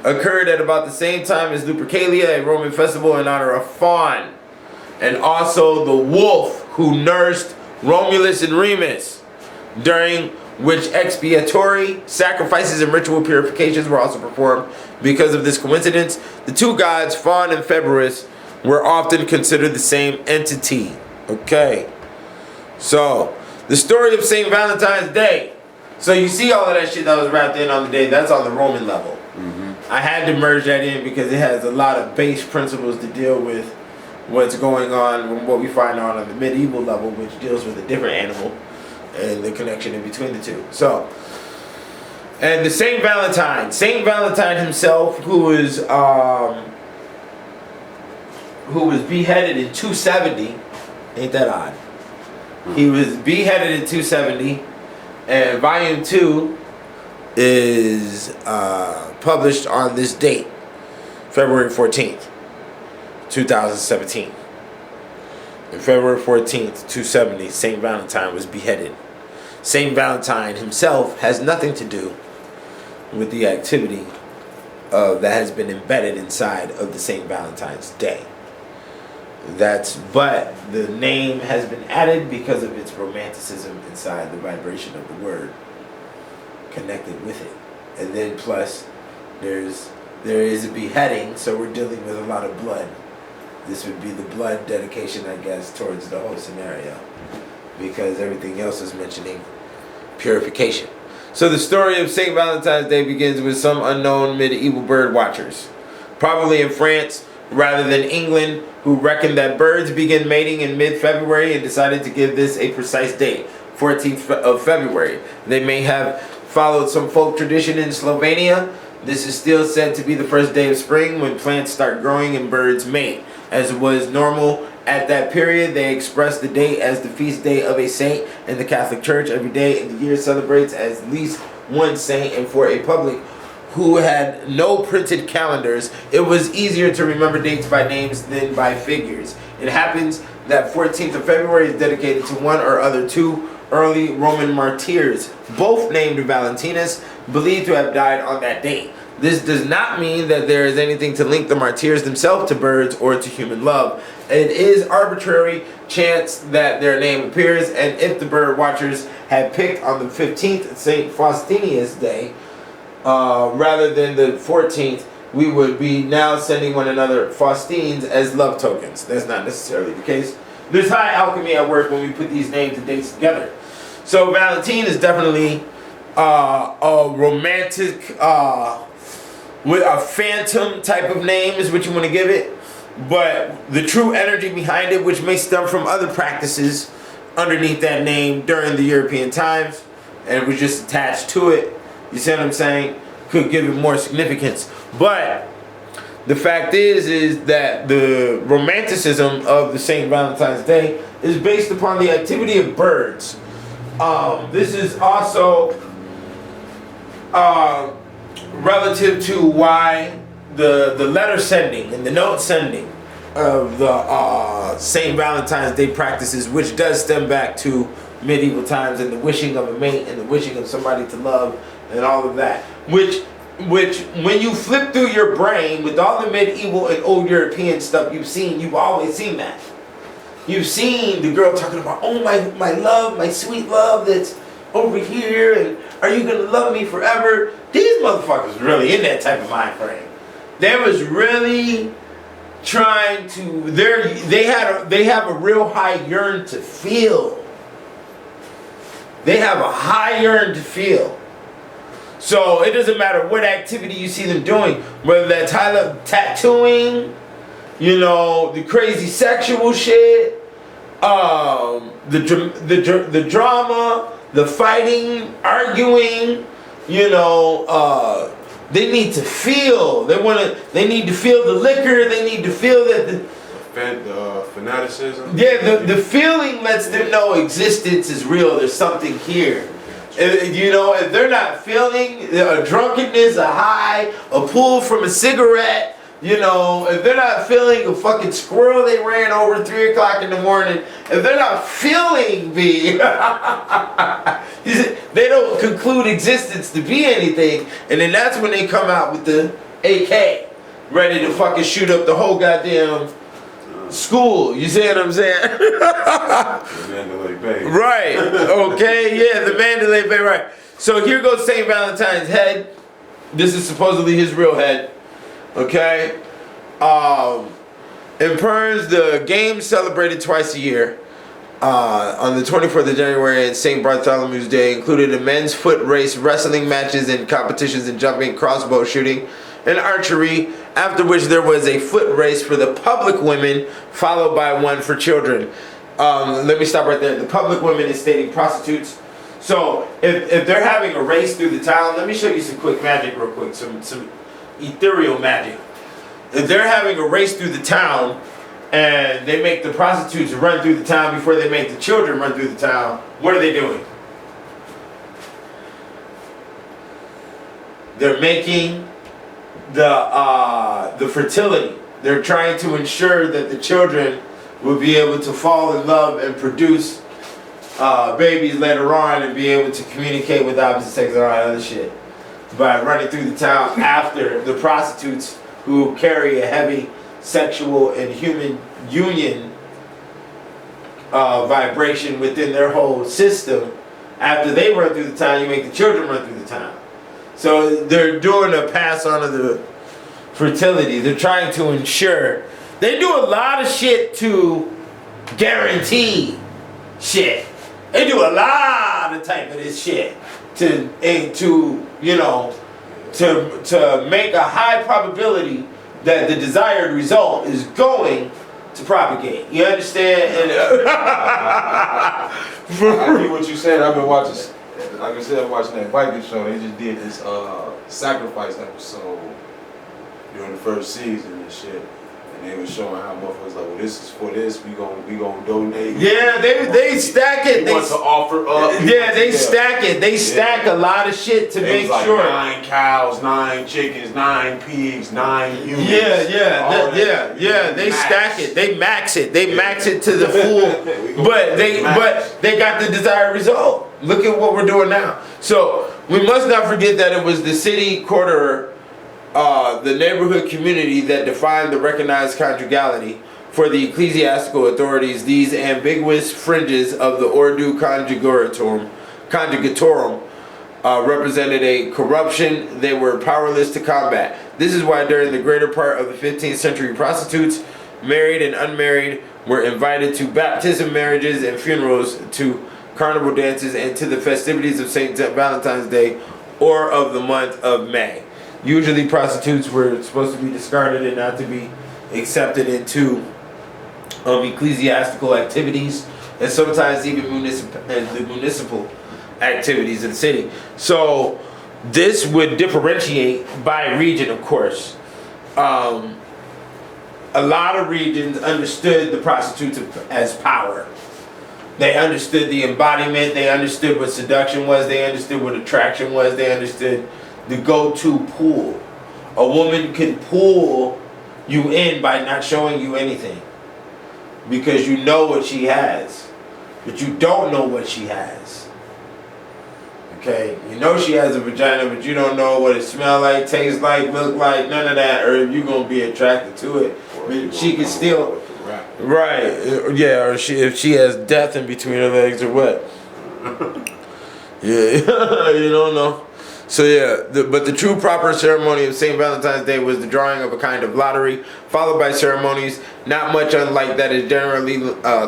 occurred at about the same time as Lupercalia, a Roman festival in honor of Faun, and also the wolf who nursed Romulus and Remus, during which expiatory sacrifices and ritual purifications were also performed. Because of this coincidence, the two gods, Faun and Febris, were often considered the same entity. Okay. So, the story of St. Valentine's Day. So you see all of that shit that was wrapped in on the day, that's on the Roman level. I had to merge that in because it has a lot of base principles to deal with what's going on and what we find on the medieval level, which deals with a different animal and the connection in between the two. So, and the Saint Valentine himself, who was beheaded in 270, ain't that odd? He was beheaded in 270, and volume 2 is published on this date, February 14th, 2017. On February 14th, 270, St. Valentine was beheaded. St. Valentine himself has nothing to do with the activity that has been embedded inside of the St. Valentine's Day. But the name has been added because of its romanticism inside the vibration of the word connected with it. And then plus there is a beheading, so we're dealing with a lot of blood. This would be the blood dedication, I guess, towards the whole scenario, because everything else is mentioning purification. So the story of St. Valentine's Day begins with some unknown medieval bird watchers, probably in France rather than England, who reckoned that birds begin mating in mid-February and decided to give this a precise date, 14th of February. They may have followed some folk tradition in Slovenia. This is still said to be the first day of spring when plants start growing and birds mate. As was normal at that period, they expressed the date as the feast day of a saint, and the Catholic Church every day in the year celebrates at least one saint. And for a public who had no printed calendars, it was easier to remember dates by names than by figures. It happens that 14th of February is dedicated to one or other two early Roman martyrs, both named Valentinus, believed to have died on that date. This does not mean that there is anything to link the martyrs themselves to birds or to human love. It is arbitrary chance that their name appears, and if the bird watchers had picked on the 15th, St. Faustinius Day, rather than the 14th, we would be now sending one another Faustines as love tokens. That's not necessarily the case. there's high alchemy at work when we put these names and dates together. So Valentine is definitely a romantic, with a phantom type of name is what you want to give it. But the true energy behind it, which may stem from other practices underneath that name during the European times, and it was just attached to it, you see what I'm saying, could give it more significance. But the fact is that the romanticism of the St. Valentine's Day is based upon the activity of birds. This is also relative to why the letter sending and the note sending of the St. Valentine's Day practices, which does stem back to medieval times and the wishing of a mate and the wishing of somebody to love and all of that, which when you flip through your brain with all the medieval and old European stuff you've always seen that. You've seen the girl talking about, oh my love, my sweet love that's over here, and are you gonna love me forever? These motherfuckers really in that type of mind frame. They was really trying to, they have a real high yearn to feel. They have a high yearn to feel. So it doesn't matter what activity you see them doing, whether that's tattooing, you know, the crazy sexual shit, the drama, the fighting, arguing, you know, they need to feel. They need to feel the liquor. They need to feel that the fanaticism. Yeah, the feeling lets them know existence is real. There's something here. You know, if they're not feeling a drunkenness, a high, a pull from a cigarette, you know, if they're not feeling a fucking squirrel they ran over 3 o'clock in the morning, if they're not feeling me, they don't conclude existence to be anything, and then that's when they come out with the AK, ready to fucking shoot up the whole goddamn school. You see what I'm saying? The Mandalay Bay. Right. Okay. Yeah, the Mandalay Bay. Right. So here goes St. Valentine's head. This is supposedly his real head. Okay. In Perns, the game's celebrated twice a year. On the 24th of January and St. Bartholomew's Day, included a men's foot race, wrestling matches, and competitions in jumping, crossbow shooting, and archery, after which there was a foot race for the public women, followed by one for children. Let me stop right there. The public women is stating prostitutes. So if they're having a race through the town, let me show you some quick magic real quick, some ethereal magic. If they're having a race through the town and they make the prostitutes run through the town before they make the children run through the town, what are they doing? They're making the fertility. They're trying to ensure that the children will be able to fall in love and produce babies later on and be able to communicate with the opposite sex and all that other shit by running through the town after the prostitutes who carry a heavy sexual and human union vibration within their whole system. After they run through the town, you make the children run through the town. So they're doing a pass on of the fertility. They're trying to ensure. They do a lot of shit to guarantee shit. They do a lot of type of this shit to you know, to make a high probability that the desired result is going to propagate. You understand? And I hear what you're saying. I've been watching, like I said, I'm watching that Viking show. They just did this sacrifice episode during the first season and shit. And they were showing how motherfuckers like, well, this is for this. We gonna donate. Yeah, they stack it. They want to offer up. Yeah, they stack it. They stack a lot of shit to make like sure. 9 cows, 9 chickens, 9 pigs, 9 humans. Yeah. They stack it. They max it. They max it to the full. but they got the desired result. Look at what we're doing now. So we must not forget that it was the city quarter. The neighborhood community that defined the recognized conjugality. For the ecclesiastical authorities, these ambiguous fringes of the Ordo Conjugatorum represented a corruption they were powerless to combat. This is why during the greater part of the 15th century, prostitutes married and unmarried were invited to baptism, marriages, and funerals, to carnival dances, and to the festivities of St. Valentine's Day or of the month of May. Usually prostitutes were supposed to be discarded and not to be accepted into ecclesiastical activities, and sometimes even municipal activities in the city. So this would differentiate by region, of course. A lot of regions understood the prostitutes as power. They understood the embodiment. They understood what seduction was. They understood what attraction was. They understood the go-to pull. A woman can pull you in by not showing you anything, because you know what she has, but you don't know what she has. Okay, you know she has a vagina, but you don't know what it smells like, tastes like, look like, none of that, or if you're gonna be attracted to it. But she can still, right? Yeah, or if she has death in between her legs or what? Yeah, you don't know. So yeah, but the true proper ceremony of St. Valentine's Day was the drawing of a kind of lottery, followed by ceremonies not much unlike that is generally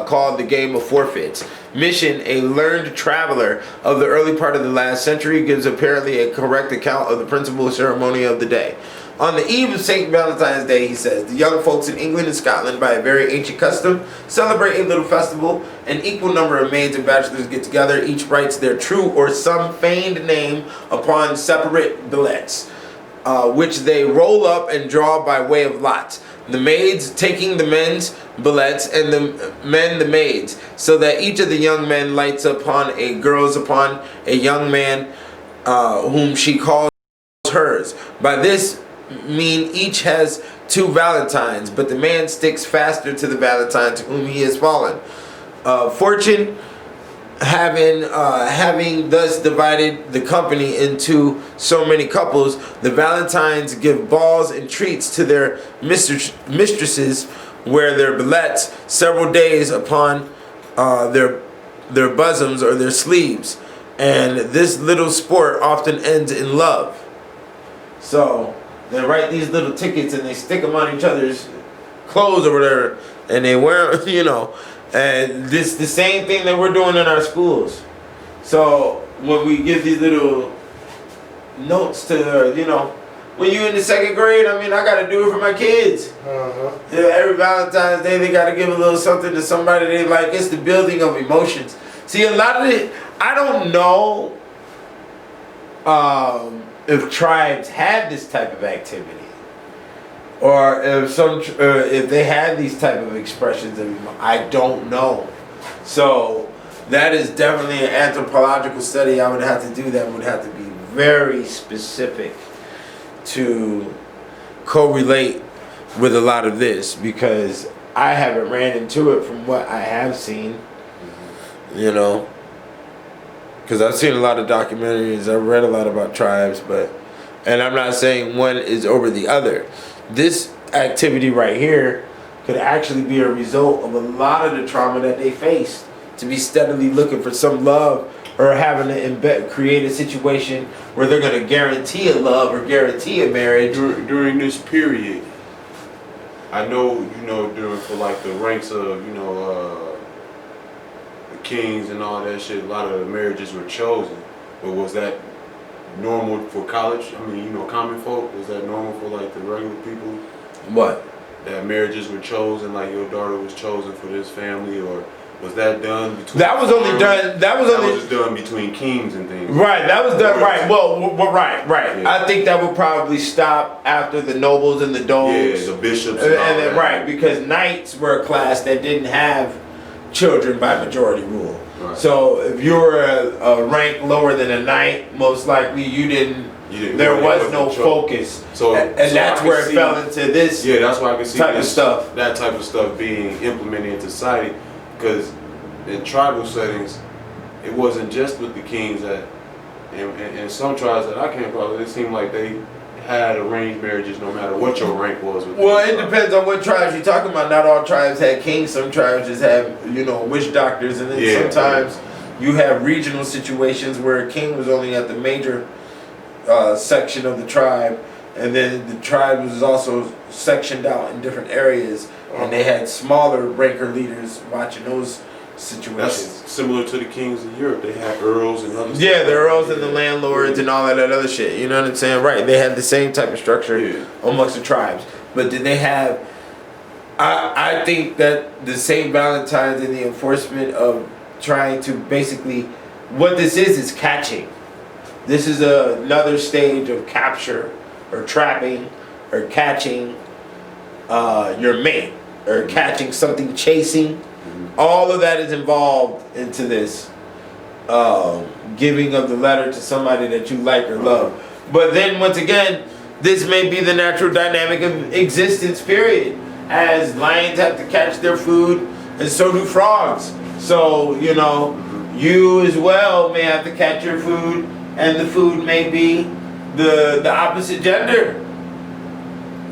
called the game of forfeits. Mission, a learned traveler of the early part of the last century, gives apparently a correct account of the principal ceremony of the day. On the eve of St. Valentine's Day, he says, the young folks in England and Scotland, by a very ancient custom, celebrate a little festival. An equal number of maids and bachelors get together. Each writes their true or some feigned name upon separate billets, which they roll up and draw by way of lots. The maids taking the men's billets and the men the maids, so that each of the young men lights upon a young man whom she calls hers. By this mean each has two valentines, but the man sticks faster to the valentine to whom he has fallen. Fortune having thus divided the company into so many couples, the valentines give balls and treats to their mistresses, wear their billets several days upon their bosoms or their sleeves, and this little sport often ends in love. So they write these little tickets and they stick them on each other's clothes or whatever, and they wear, you know, and this the same thing that we're doing in our schools. So when we give these little notes to, you know, when you're in the second grade, I mean, I got to do it for my kids. Yeah, every Valentine's Day, they got to give a little something to somebody they like. It's the building of emotions. See, a lot of it, I don't know if tribes had this type of activity, or if they had these type of expressions of, I don't know. So that is definitely an anthropological study I would have to do. That would have to be very specific to correlate with a lot of this, because I haven't ran into it from what I have seen, you know. Because I've seen a lot of documentaries, I've read a lot about tribes, and I'm not saying one is over the other. This activity right here could actually be a result of a lot of the trauma that they faced, to be steadily looking for some love, or having to create a situation where they're going to guarantee a love or guarantee a marriage. During this period, I know, you know, for like the ranks of, you know, the kings and all that shit, a lot of the marriages were chosen. But was that normal for college? I mean, you know, common folk? Was that normal for like the regular people? What? That marriages were chosen, like your daughter was chosen for this family, or was that done between? That was only done. That was just done between kings and things. Right. That was done. Right. Well. Right. Yeah. I think that would probably stop after the nobles and the doges. Yeah, the bishops. And then right, because knights were a class that didn't have children by majority rule. Right. So if you were a rank lower than a knight, most likely you didn't. There was no focus. So that's where it fell into this. Yeah, that's why I can see type of stuff. That type of stuff being implemented in society, because in tribal settings, it wasn't just with the kings that, and some tribes that I came across, it seemed like they had arranged marriages no matter what your rank was. Well, it depends on what tribes you're talking about. Not all tribes had kings. Some tribes just have, you know, witch doctors, and then sometimes you have regional situations where a king was only at the major section of the tribe, and then the tribe was also sectioned out in different areas and they had smaller ranker leaders watching those situations. That's similar to the kings in Europe. They had earls and other Yeah, stuff. the earls and the landlords and all that other shit. You know what I'm saying? Right. They had the same type of structure amongst the tribes. But did they have... I think that the St. Valentine's and the enforcement of trying to basically... What this is catching. This is another stage of capture or trapping or catching your mate or catching something, chasing. All of that is involved into this giving of the letter to somebody that you like or love. But then once again, this may be the natural dynamic of existence, period. As lions have to catch their food, and so do frogs. So, you know, you as well may have to catch your food, and the food may be the opposite gender.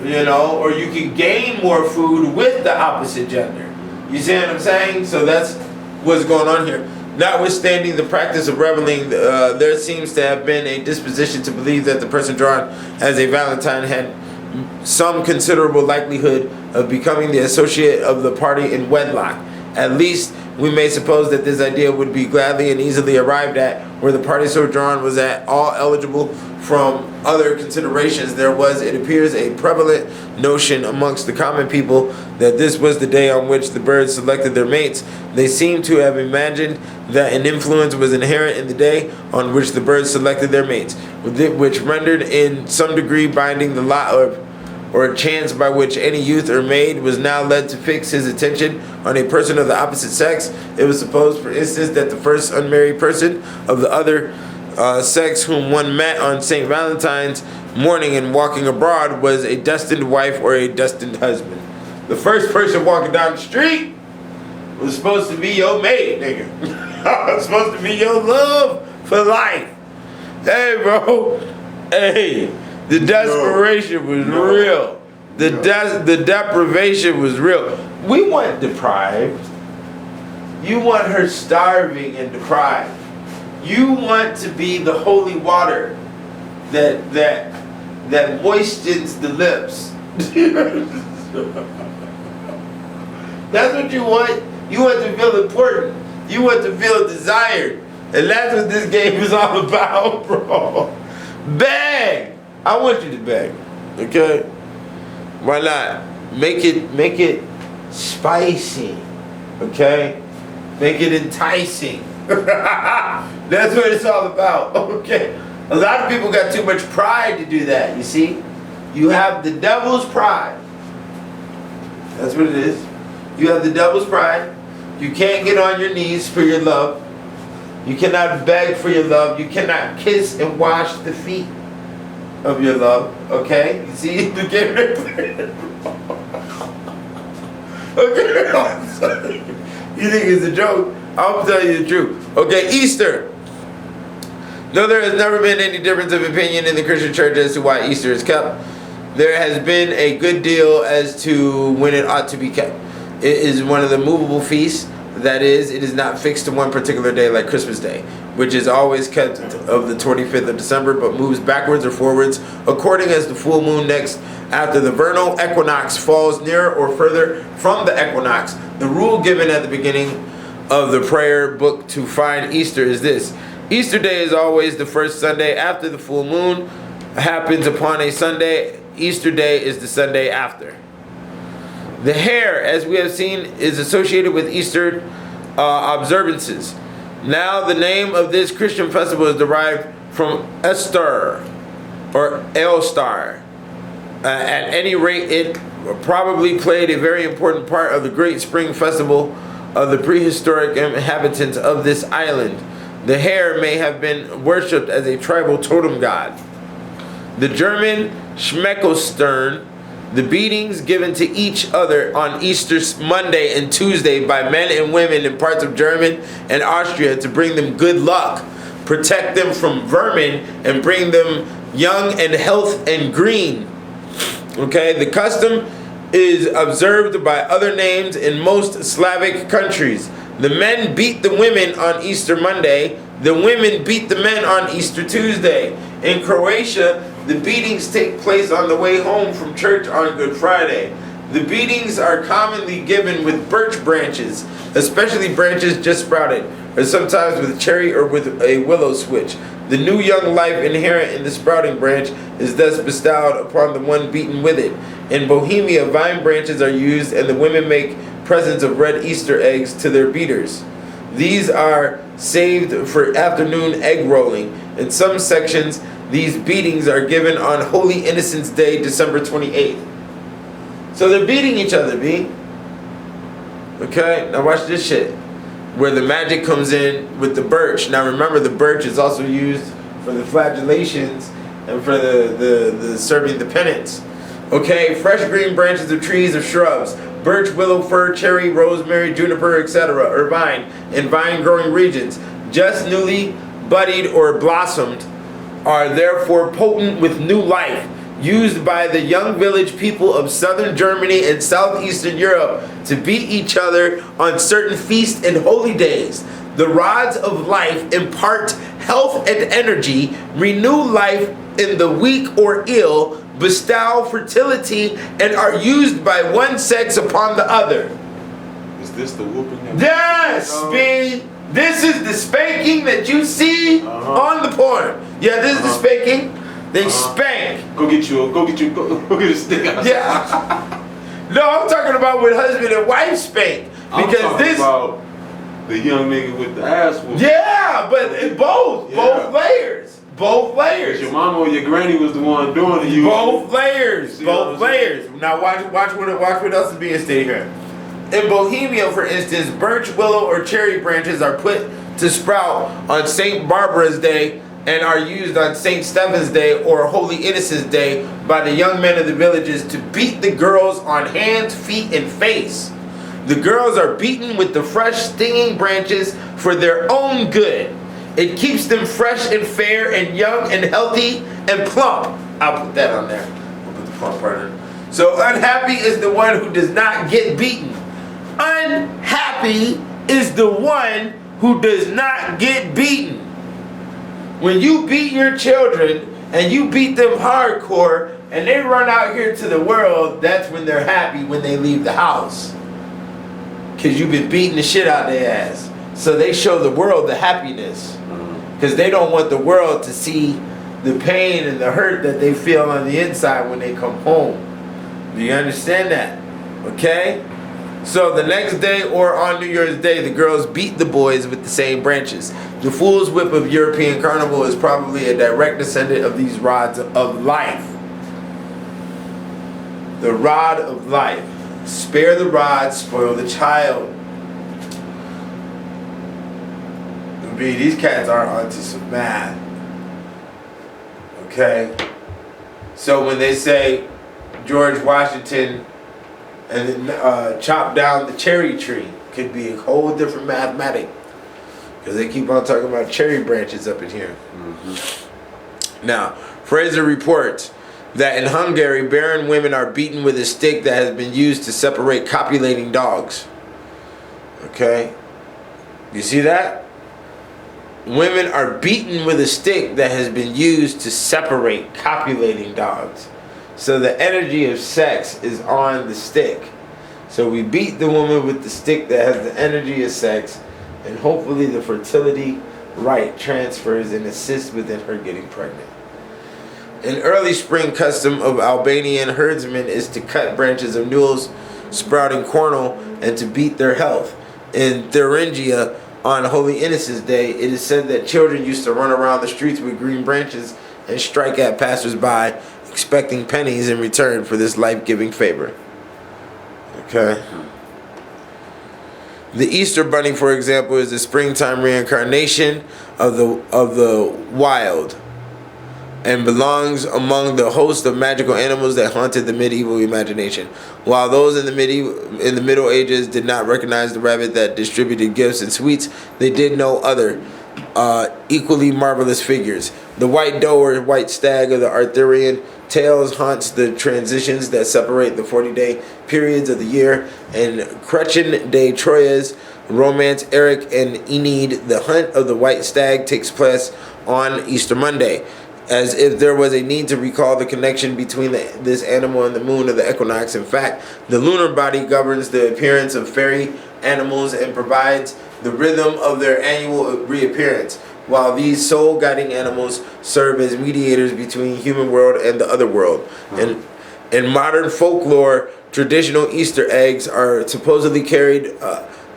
You know, or you can gain more food with the opposite gender. You see what I'm saying? So that's what's going on here. Notwithstanding the practice of reveling, there seems to have been a disposition to believe that the person drawn as a Valentine had some considerable likelihood of becoming the associate of the party in wedlock. At least we may suppose that this idea would be gladly and easily arrived at where the party so drawn was at all eligible from other considerations. There was, it appears, a prevalent notion amongst the common people that this was the day on which the birds selected their mates. They seem to have imagined that an influence was inherent in the day on which the birds selected their mates, which rendered in some degree binding the lot or a chance by which any youth or maid was now led to fix his attention on a person of the opposite sex. It was supposed, for instance, that the first unmarried person of the other sex whom one met on St. Valentine's morning and walking abroad was a destined wife or a destined husband. The first person walking down the street was supposed to be your mate, nigga. It's supposed to be your love for life. Hey, bro. Hey. The desperation was real. The deprivation was real. We weren't deprived. You want her starving and deprived. You want to be the holy water that moistens the lips. That's what you want. You want to feel important. You want to feel desired. And that's what this game is all about, bro. Beg. I want you to beg, okay? Why not? Make it spicy, okay? Make it enticing. That's what it's all about, okay? A lot of people got too much pride to do that, you see? You have the devil's pride. That's what it is. You have the devil's pride. You can't get on your knees for your love. You cannot beg for your love. You cannot kiss and wash the feet of your love, okay? You see the game right there? Okay, I'm sorry. You think it's a joke? I'll tell you the truth. Okay, Easter. Though there has never been any difference of opinion in the Christian church as to why Easter is kept, there has been a good deal as to when it ought to be kept. It is one of the movable feasts. That is, it is not fixed to one particular day like Christmas Day, which is always kept of the 25th of December, but moves backwards or forwards according as the full moon next after the vernal equinox falls nearer or further from the equinox. The rule given at the beginning of the prayer book to find Easter is this: Easter Day is always the first Sunday after the full moon happens upon a Sunday. Easter Day is the Sunday after. The hare, as we have seen, is associated with Easter observances. Now, the name of this Christian festival is derived from Esther or Elstar. At any rate, it probably played a very important part of the great spring festival of the prehistoric inhabitants of this island. The hare may have been worshipped as a tribal totem god. The German Schmeckelstern, the beatings given to each other on Easter Monday and Tuesday by men and women in parts of Germany and Austria to bring them good luck, protect them from vermin, and bring them young and health and green. Okay, the custom is observed by other names in most Slavic countries. The men beat the women on Easter Monday. The women beat the men on Easter Tuesday. In Croatia, the beatings take place on the way home from church on Good Friday. The beatings are commonly given with birch branches, especially branches just sprouted, or sometimes with cherry or with a willow switch. The new young life inherent in the sprouting branch is thus bestowed upon the one beaten with it. In Bohemia, vine branches are used, and the women make presents of red Easter eggs to their beaters. These are saved for afternoon egg rolling. In some sections, these beatings are given on Holy Innocents' Day, December 28th. So they're beating each other, B. Okay, now watch this shit. Where the magic comes in with the birch. Now remember, the birch is also used for the flagellations and for the serving the penance. Okay, fresh green branches of trees or shrubs. Birch, willow, fir, cherry, rosemary, juniper, etc. or vine in vine growing regions. Just newly budded or blossomed are therefore potent with new life, used by the young village people of southern Germany and southeastern Europe to beat each other on certain feasts and holy days. The rods of life impart health and energy, renew life in the weak or ill, bestow fertility, and are used by one sex upon the other. Is this the whooping? Yes, B. This is the spanking that you see on the porn. Yeah, this is the spanking. They spank. Go get a stick out. Yeah. No, I'm talking about when husband and wife spank. I'm talking about the young nigga with the ass whooping. Yeah, but both layers. Both layers. Your mama or your granny was the one doing it. Both layers. Both layers. Now watch what else is being stated here. In Bohemia, for instance, birch, willow, or cherry branches are put to sprout on St. Barbara's Day and are used on St. Stephen's Day or Holy Innocents' Day by the young men of the villages to beat the girls on hands, feet, and face. The girls are beaten with the fresh, stinging branches for their own good. It keeps them fresh and fair and young and healthy and plump. I'll put that on there. I'll put the plump part in. So unhappy is the one who does not get beaten. Unhappy is the one who does not get beaten. When you beat your children and you beat them hardcore and they run out here to the world, that's when they're happy when they leave the house. Because you've been beating the shit out of their ass. So they show the world the happiness. Because they don't want the world to see the pain and the hurt that they feel on the inside when they come home. Do you understand that? Okay? So the next day or on New Year's Day, the girls beat the boys with the same branches. The fool's whip of European carnival is probably a direct descendant of these rods of life. The rod of life. Spare the rod, spoil the child. These cats are onto some math. Okay? So when they say George Washington and then chop down the cherry tree, could be a whole different mathematic. Because they keep on talking about cherry branches up in here. Now, Fraser reports that in Hungary, barren women are beaten with a stick that has been used to separate copulating dogs. Okay? You see that? Women are beaten with a stick that has been used to separate copulating dogs. So the energy of sex is on the stick. So we beat the woman with the stick that has the energy of sex, and hopefully the fertility right transfers and assists within her getting pregnant. An early spring custom of Albanian herdsmen is to cut branches of mules sprouting cornel and to beat their health. In Thuringia, on Holy Innocents' Day, it is said that children used to run around the streets with green branches and strike at passers-by, expecting pennies in return for this life-giving favor. Okay. The Easter bunny, for example, is the springtime reincarnation of the wild, and belongs among the host of magical animals that haunted the medieval imagination. While those in the Middle Ages did not recognize the rabbit that distributed gifts and sweets, they did know other equally marvelous figures. The white doe or white stag of the Arthurian tales haunts the transitions that separate the 40-day periods of the year. And Gretchen de Troyes' romance Eric and Enid, the hunt of the white stag, takes place on Easter Monday. as if there was a need to recall the connection between this animal and the moon or the equinox. In fact, the lunar body governs the appearance of fairy animals and provides the rhythm of their annual reappearance, while these soul guiding animals serve as mediators between human world and the other world. And in modern folklore, traditional Easter eggs are supposedly carried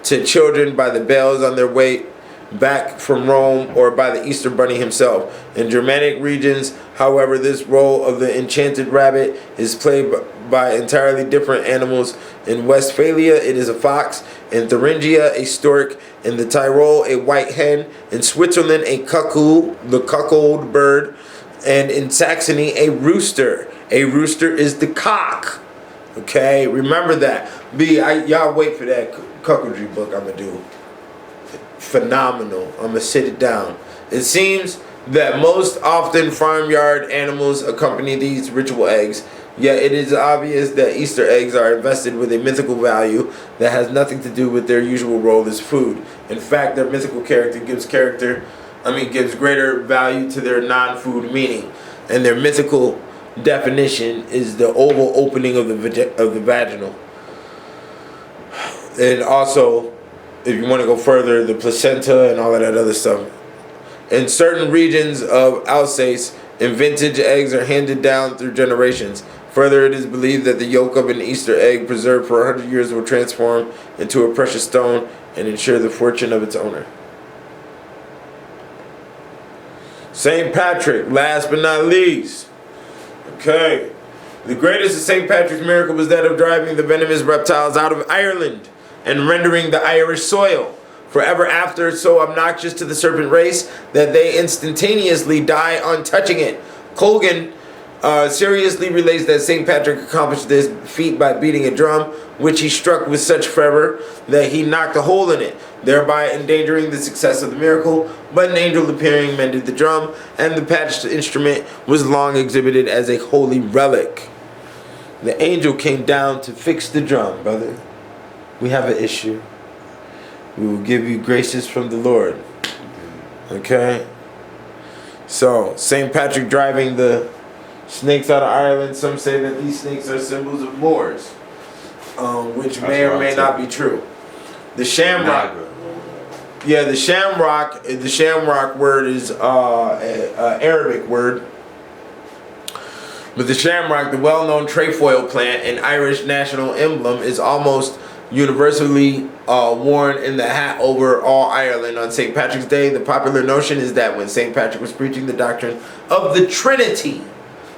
to children by the bells on their way back from Rome or by the Easter Bunny himself. In Germanic regions, however, this role of the enchanted rabbit is played by entirely different animals. In Westphalia, it is a fox. In Thuringia, a stork. In the Tyrol, a white hen. In Switzerland, a cuckoo, the cuckold bird. And in Saxony, a rooster. A rooster is the cock. Okay, remember that. Y'all wait for that cuckoldry book I'm gonna do. Phenomenal. I'm gonna sit it down. It seems that most often farmyard animals accompany these ritual eggs, yet it is obvious that Easter eggs are invested with a mythical value that has nothing to do with their usual role as food. In fact, their mythical character gives greater value to their non-food meaning, and their mythical definition is the oval opening of the vaginal. And also, if you want to go further, the placenta and all of that other stuff. In certain regions of Alsace, vintage eggs are handed down through generations. Further, it is believed that the yolk of an Easter egg preserved for 100 years will transform into a precious stone and ensure the fortune of its owner. St. Patrick, last but not least. Okay. The greatest of St. Patrick's miracle was that of driving the venomous reptiles out of Ireland and rendering the Irish soil forever after so obnoxious to the serpent race that they instantaneously die on touching it. Colgan seriously relates that St. Patrick accomplished this feat by beating a drum, which he struck with such fervor that he knocked a hole in it, thereby endangering the success of the miracle. But an angel appearing mended the drum, and the patched instrument was long exhibited as a holy relic. The angel came down to fix the drum, brother. We have an issue. We will give you graces from the Lord. Okay? So, St. Patrick driving the snakes out of Ireland. Some say that these snakes are symbols of Moors, which may or may not be true. The shamrock. Yeah, the shamrock word is an Arabic word. But the shamrock, the well-known trefoil plant and Irish national emblem, is almost universally worn in the hat over all Ireland on St. Patrick's Day. The popular notion is that when St. Patrick was preaching the doctrine of the Trinity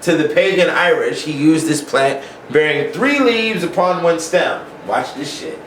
to the pagan Irish, he used this plant bearing 3 leaves upon one stem. Watch this shit.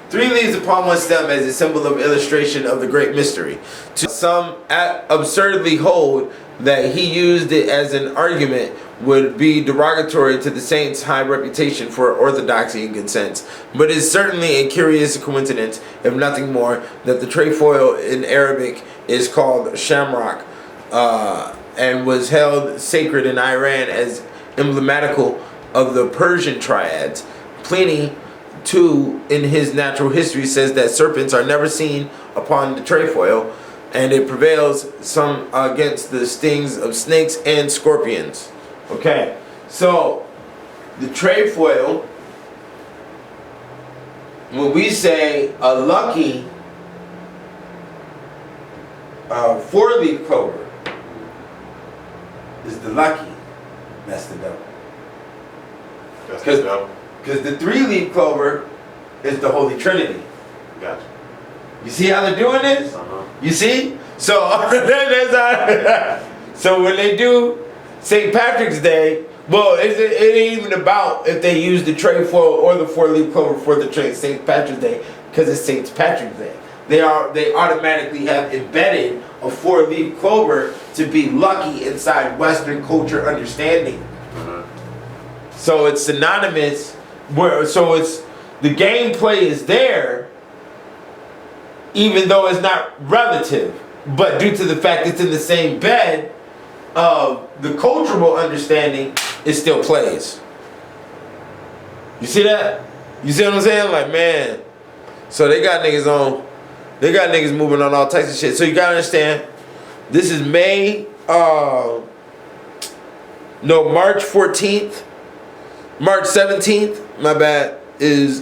3 leaves upon one stem as a symbol of illustration of the great mystery. Some absurdly hold that he used it as an argument would be derogatory to the saint's high reputation for orthodoxy and good sense. But it's certainly a curious coincidence, if nothing more, that the trefoil in Arabic is called shamrock and was held sacred in Iran as emblematical of the Persian triads. Pliny, too, in his natural history, says that serpents are never seen upon the trefoil, and it prevails some against the stings of snakes and scorpions. Okay, so the trefoil, when we say a lucky 4-leaf clover is the lucky, that's the devil. That's the devil. Because the 3-leaf clover is the Holy Trinity. Gotcha. You see how they're doing this? Uh-huh. You see? So, so when they do St. Patrick's Day, well, it ain't even about if they use the trefoil or the 4-leaf clover for the St. Patrick's Day, because it's St. Patrick's Day. They automatically have embedded a 4-leaf clover to be lucky inside Western culture understanding. Uh-huh. So it's synonymous. So it's the gameplay is there, even though it's not relative. But due to the fact it's in the same bed of the cultural understanding, it still plays. You see that? You see what I'm saying? Like, man. So they got niggas moving on all types of shit. So you gotta understand, this is May No, March 14th, March 17th, my bad, is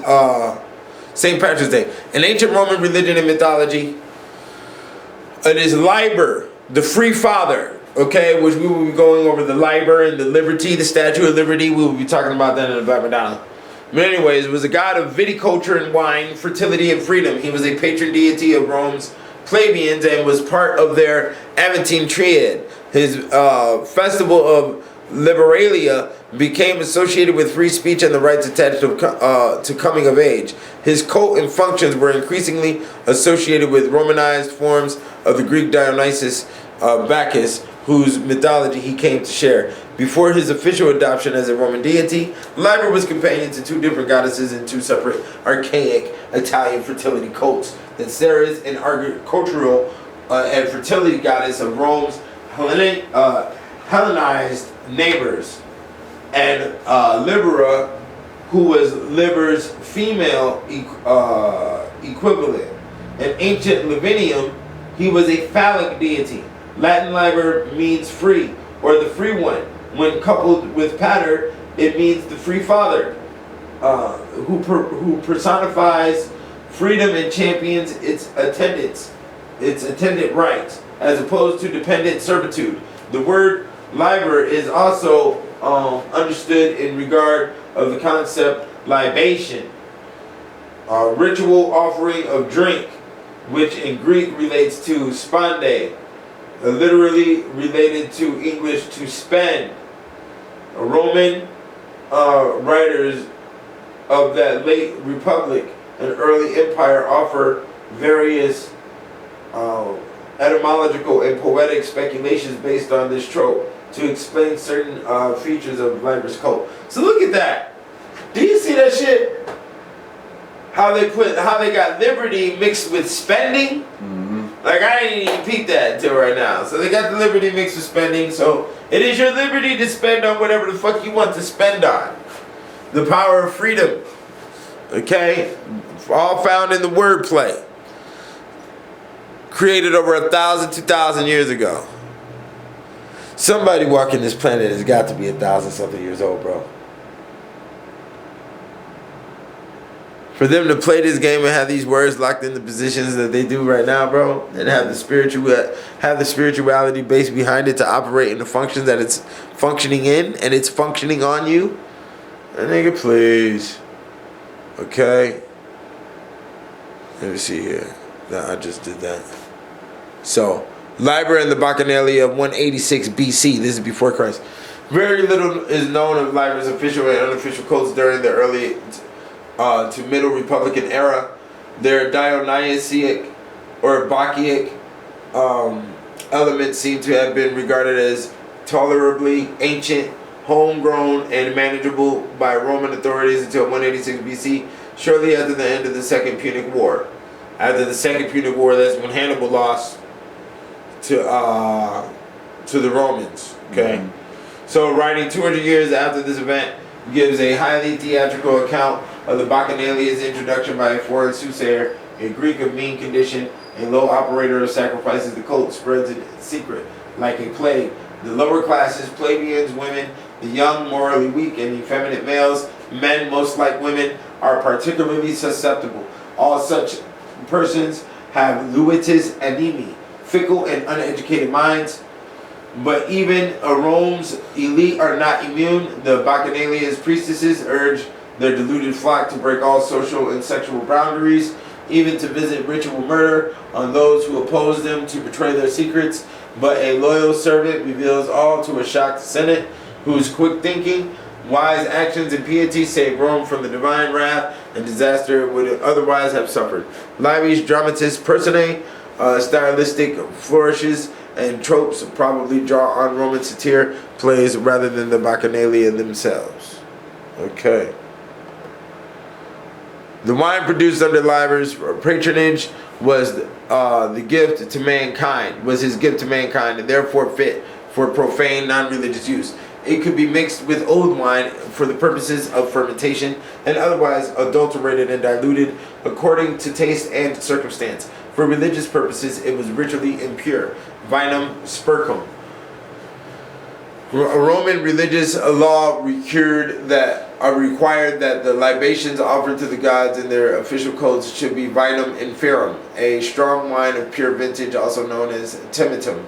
St. Patrick's Day. In ancient Roman religion and mythology, it is Liber, the free father, okay, which we will be going over the Liber and the Liberty, the Statue of Liberty. We will be talking about that in the Black Madonna. But anyways, it was a god of viticulture and wine, fertility and freedom. He was a patron deity of Rome's plebeians and was part of their Aventine triad. His festival of Liberalia became associated with free speech and the rights attached to coming of age. His cult and functions were increasingly associated with Romanized forms of the Greek Dionysus Bacchus, whose mythology he came to share. Before his official adoption as a Roman deity, Liber was companion to two different goddesses in two separate archaic Italian fertility cults. The Ceres, an agricultural and fertility goddess of Rome's Hellenized neighbors, and Libera, who was Liber's female equivalent. In ancient Lavinium, he was a phallic deity. Latin Liber means free, or the free one. When coupled with pater, it means the free father, who personifies freedom and champions its attendant rights, as opposed to dependent servitude. The word Liber is also understood in regard of the concept libation, a ritual offering of drink, which in Greek relates to sponde, literally related to English to spend. Roman writers of that late republic and early empire offer various etymological and poetic speculations based on this trope to explain certain features of Liber's cult. So look at that. Do you see that shit? How they got liberty mixed with spending? Like, I ain't even peeped that until right now. So they got the liberty mixed with spending. So it is your liberty to spend on whatever the fuck you want to spend on. The power of freedom. Okay? All found in the wordplay. Created over 1,000, 2,000 years ago. Somebody walking this planet has got to be 1,000 something years old, bro. For them to play this game and have these words locked in the positions that they do right now, bro, and have the spirituality base behind it to operate in the functions that it's functioning in, and it's functioning on you, nigga, please. Okay. Let me see here. No, I just did that. So, Liber and the Bacchanalia of 186 BC. This is before Christ. Very little is known of Liber's official and unofficial cults during the early to Middle Republican era. Their Dionysiac or Bacchic elements seem to have been regarded as tolerably ancient, homegrown, and manageable by Roman authorities until 186 BC, shortly after the end of the Second Punic War. After the Second Punic War, that's when Hannibal lost to the Romans. Okay, so writing 200 years after this event gives a highly theatrical account of the Bacchanalia's introduction by a foreign soothsayer, a Greek of mean condition, a low operator of sacrifices. The cult spreads in secret like a plague. The lower classes, plebeians, women, the young, morally weak, and effeminate males, men most like women, are particularly susceptible. All such persons have luitis animi, fickle and uneducated minds. But even Rome's elite are not immune. The Bacchanalia's priestesses urge their deluded flock to break all social and sexual boundaries, even to visit ritual murder on those who oppose them, to betray their secrets. But a loyal servant reveals all to a shocked Senate, whose quick thinking, wise actions, and piety save Rome from the divine wrath and disaster it would otherwise have suffered. Livy's dramatist personae, stylistic flourishes and tropes probably draw on Roman satyr plays rather than the Bacchanalia themselves. Okay. The wine produced under Liber's patronage was the gift to mankind, was his gift to mankind, and therefore fit for profane, non-religious use. It could be mixed with old wine for the purposes of fermentation and otherwise adulterated and diluted according to taste and circumstance. For religious purposes, it was ritually impure. Vinum spurcum. A Roman religious law required that the libations offered to the gods in their official codes should be vinum inferum, a strong wine of pure vintage, also known as timitum.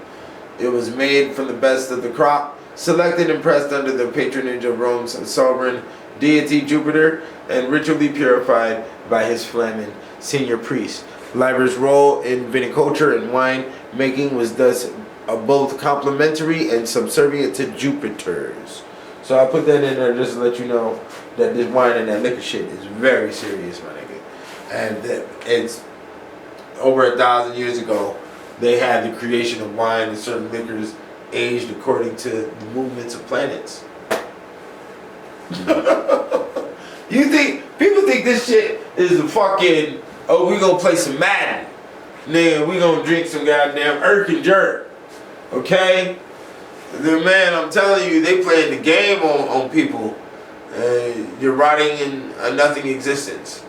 It was made from the best of the crop, selected and pressed under the patronage of Rome's sovereign deity Jupiter, and ritually purified by his flaming senior priest. Liber's role in viniculture and wine making was thus both complementary and subservient to Jupiter's. So I put that in there just to let you know that this wine and that liquor shit is very serious, my nigga. And that it's over 1,000 years ago, they had the creation of wine and certain liquors aged according to the movements of planets. People think this shit is a fucking, oh, we gonna play some Madden. Nigga, we gonna drink some goddamn Irk and Jerk. Okay? The man, I'm telling you, they playing the game on people. You're rotting in a nothing existence.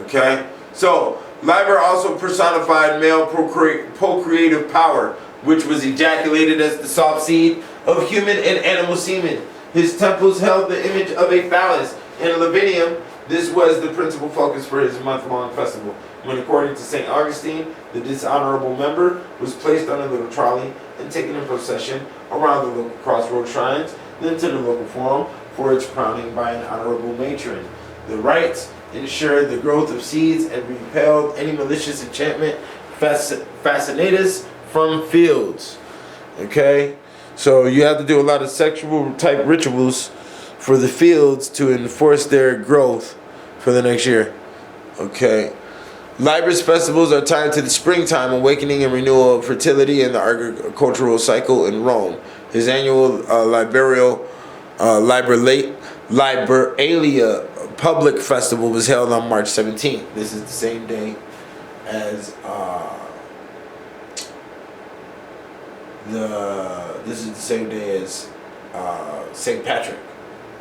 Okay? So, Liber also personified male procreative power, which was ejaculated as the soft seed of human and animal semen. His temples held the image of a phallus. In Lavinium, this was the principal focus for his month-long festival, when, according to St. Augustine, the dishonorable member was placed on a little trolley and taken in procession around the local crossroad shrines, then to the local forum for its crowning by an honorable matron. The rites ensured the growth of seeds and repelled any malicious enchantment fascinatus from fields. Okay? So you have to do a lot of sexual type rituals for the fields to enforce their growth for the next year. Okay. Liber's festivals are tied to the springtime, awakening and renewal of fertility in the agricultural cycle in Rome. His annual Liberalia public festival was held on March 17th. This is the same day as St. Patrick.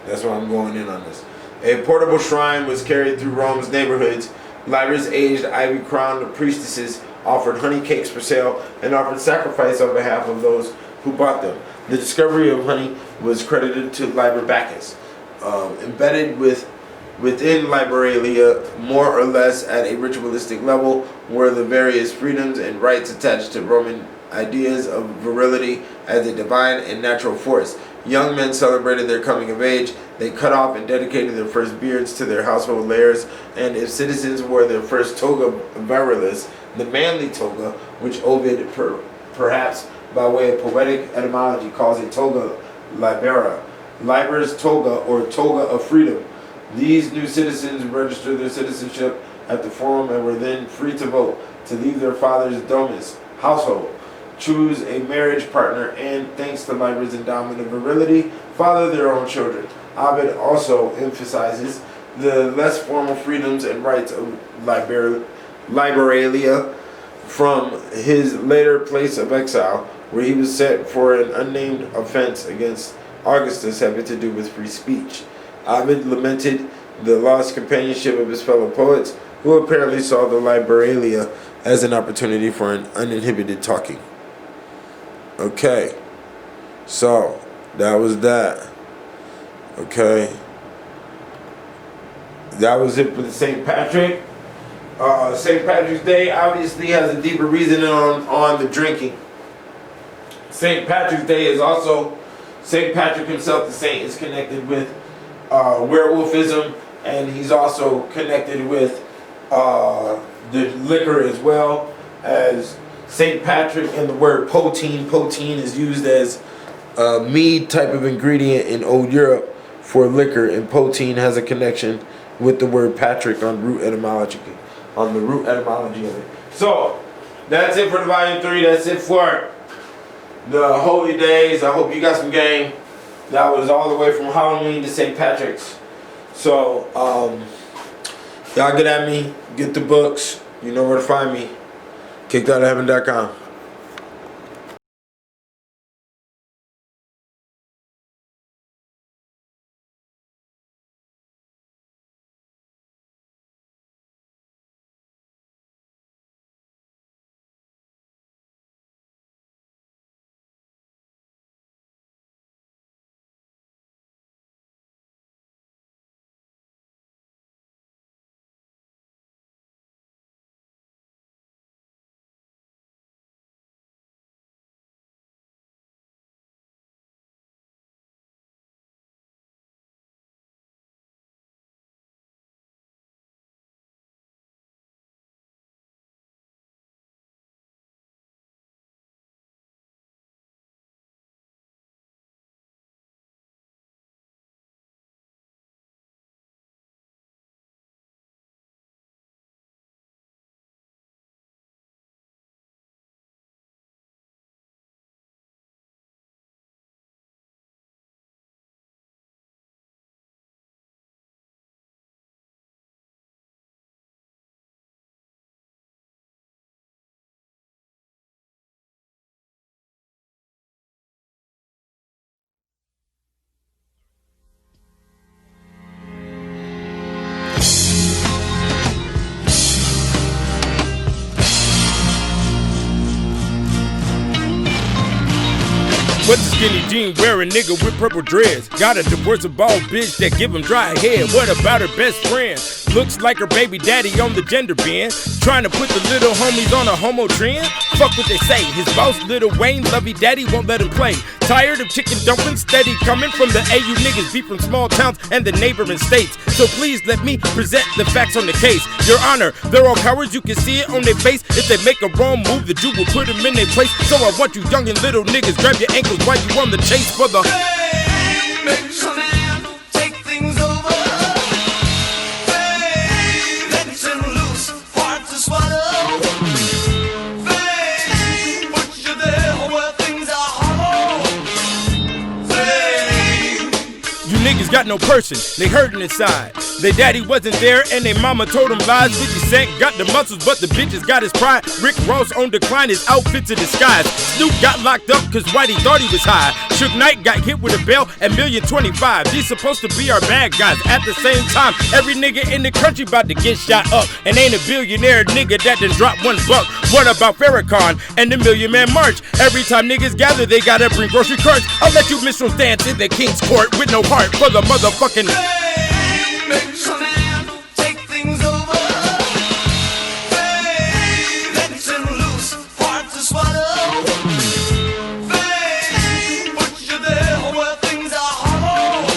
That's why I'm going in on this. A portable shrine was carried through Rome's neighborhoods. Liber's aged ivy-crowned priestesses offered honey cakes for sale and offered sacrifice on behalf of those who bought them. The discovery of honey was credited to Liber Bacchus. Embedded within Liberalia, more or less at a ritualistic level, were the various freedoms and rights attached to Roman ideas of virility as a divine and natural force. Young men celebrated their coming of age. They cut off and dedicated their first beards to their household layers, and if citizens wore their first toga virilis, the manly toga, which Ovid, perhaps by way of poetic etymology, calls a toga libera, Liber's toga or toga of freedom. These new citizens registered their citizenship at the forum and were then free to vote, to leave their father's domus, household, choose a marriage partner, and, thanks to Liber's endowment of virility, father their own children. Ovid also emphasizes the less formal freedoms and rights of Liberalia from his later place of exile, where he was sent for an unnamed offense against Augustus having to do with free speech. Ovid lamented the lost companionship of his fellow poets, who apparently saw the Liberalia as an opportunity for an uninhibited talking. Okay, so that was that. Okay, that was it for the St. Patrick. St. Patrick's Day obviously has a deeper reason on the drinking. St. Patrick's Day is also, St. Patrick himself, the saint, is connected with werewolfism, and he's also connected with the liquor as well as St. Patrick, and the word poteen. Poteen is used as a mead type of ingredient in Old Europe for liquor, and poteen has a connection with the word Patrick on the root etymology of it. So that's it for the volume 3. That's it for the holy days. I hope you got some game. That was all the way from Halloween to St. Patrick's. So y'all get at me, get the books. You know where to find me. KickedOutOfHeaven.com. What's a skinny jean wearing nigga with purple dreads? Got a divorce a bald bitch that give him dry hair. What about her best friend? Looks like her baby daddy on the gender bend. Trying to put the little homies on a homo trend? Fuck what they say. His boss, Lil Wayne, lovey daddy, won't let him play. Tired of chicken dumplings steady coming from the AU niggas be from small towns and the neighboring states. So please let me present the facts on the case. Your Honor, they're all cowards, you can see it on their face. If they make a wrong move, the Jew will put them in their place. So I want you young and little niggas, grab your ankles while you on the chase for the take things over. Let him loose, hard to swallow. Put you there where things are hollow. You niggas got no person, they hurting inside. Their daddy wasn't there and their mama told them lies. 50 Cent got the muscles but the bitches got his pride. Rick Ross on decline, his outfits in disguise. Snoop got locked up cause Whitey thought he was high. Suge Knight got hit with a bail at $1,025,000. These supposed to be our bad guys. At the same time, every nigga in the country about to get shot up. And ain't a billionaire nigga that done dropped $1. What about Farrakhan and the Million Man March? Every time niggas gather, they gotta bring grocery carts. I'll let you minstrels dance in the King's Court with no heart for the motherfucking Take things over. Let him loose, hard to swallow. Put you there where things are hollow.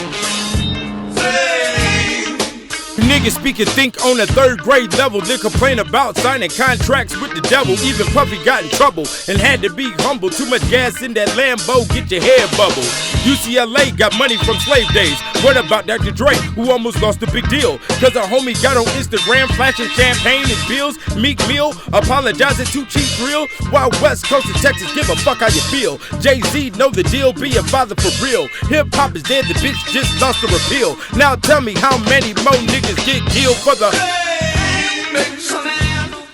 niggas speak and think on a 3rd grade level. They complain about signing contracts with the devil. Even Puffy got in trouble and had to be humble. Too much gas in that Lambo, get your hair bubble. UCLA got money from slave days. What about Dr. Dre, who almost lost a big deal? Cause a homie got on Instagram flashing champagne and bills. Meek Mill apologizing to Cheap Thrill. While West Coast of Texas give a fuck how you feel. Jay-Z know the deal, be a father for real. Hip-hop is dead, the bitch just lost the repeal. Now tell me how many more niggas get killed for the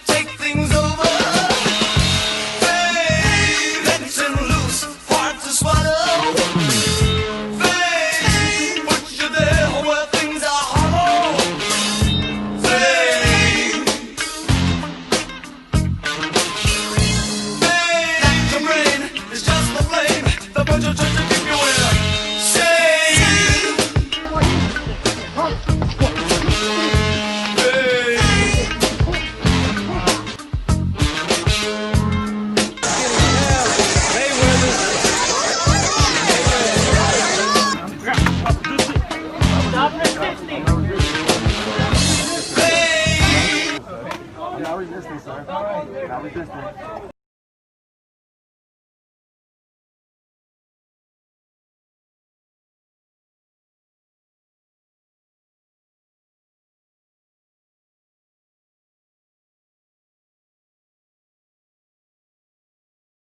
take things over. Let him loose, hard to swallow. Put you there where things are hollow. Your brain is just the flame. The bunch of just to keep you in. Not resisting, sir. Not resisting.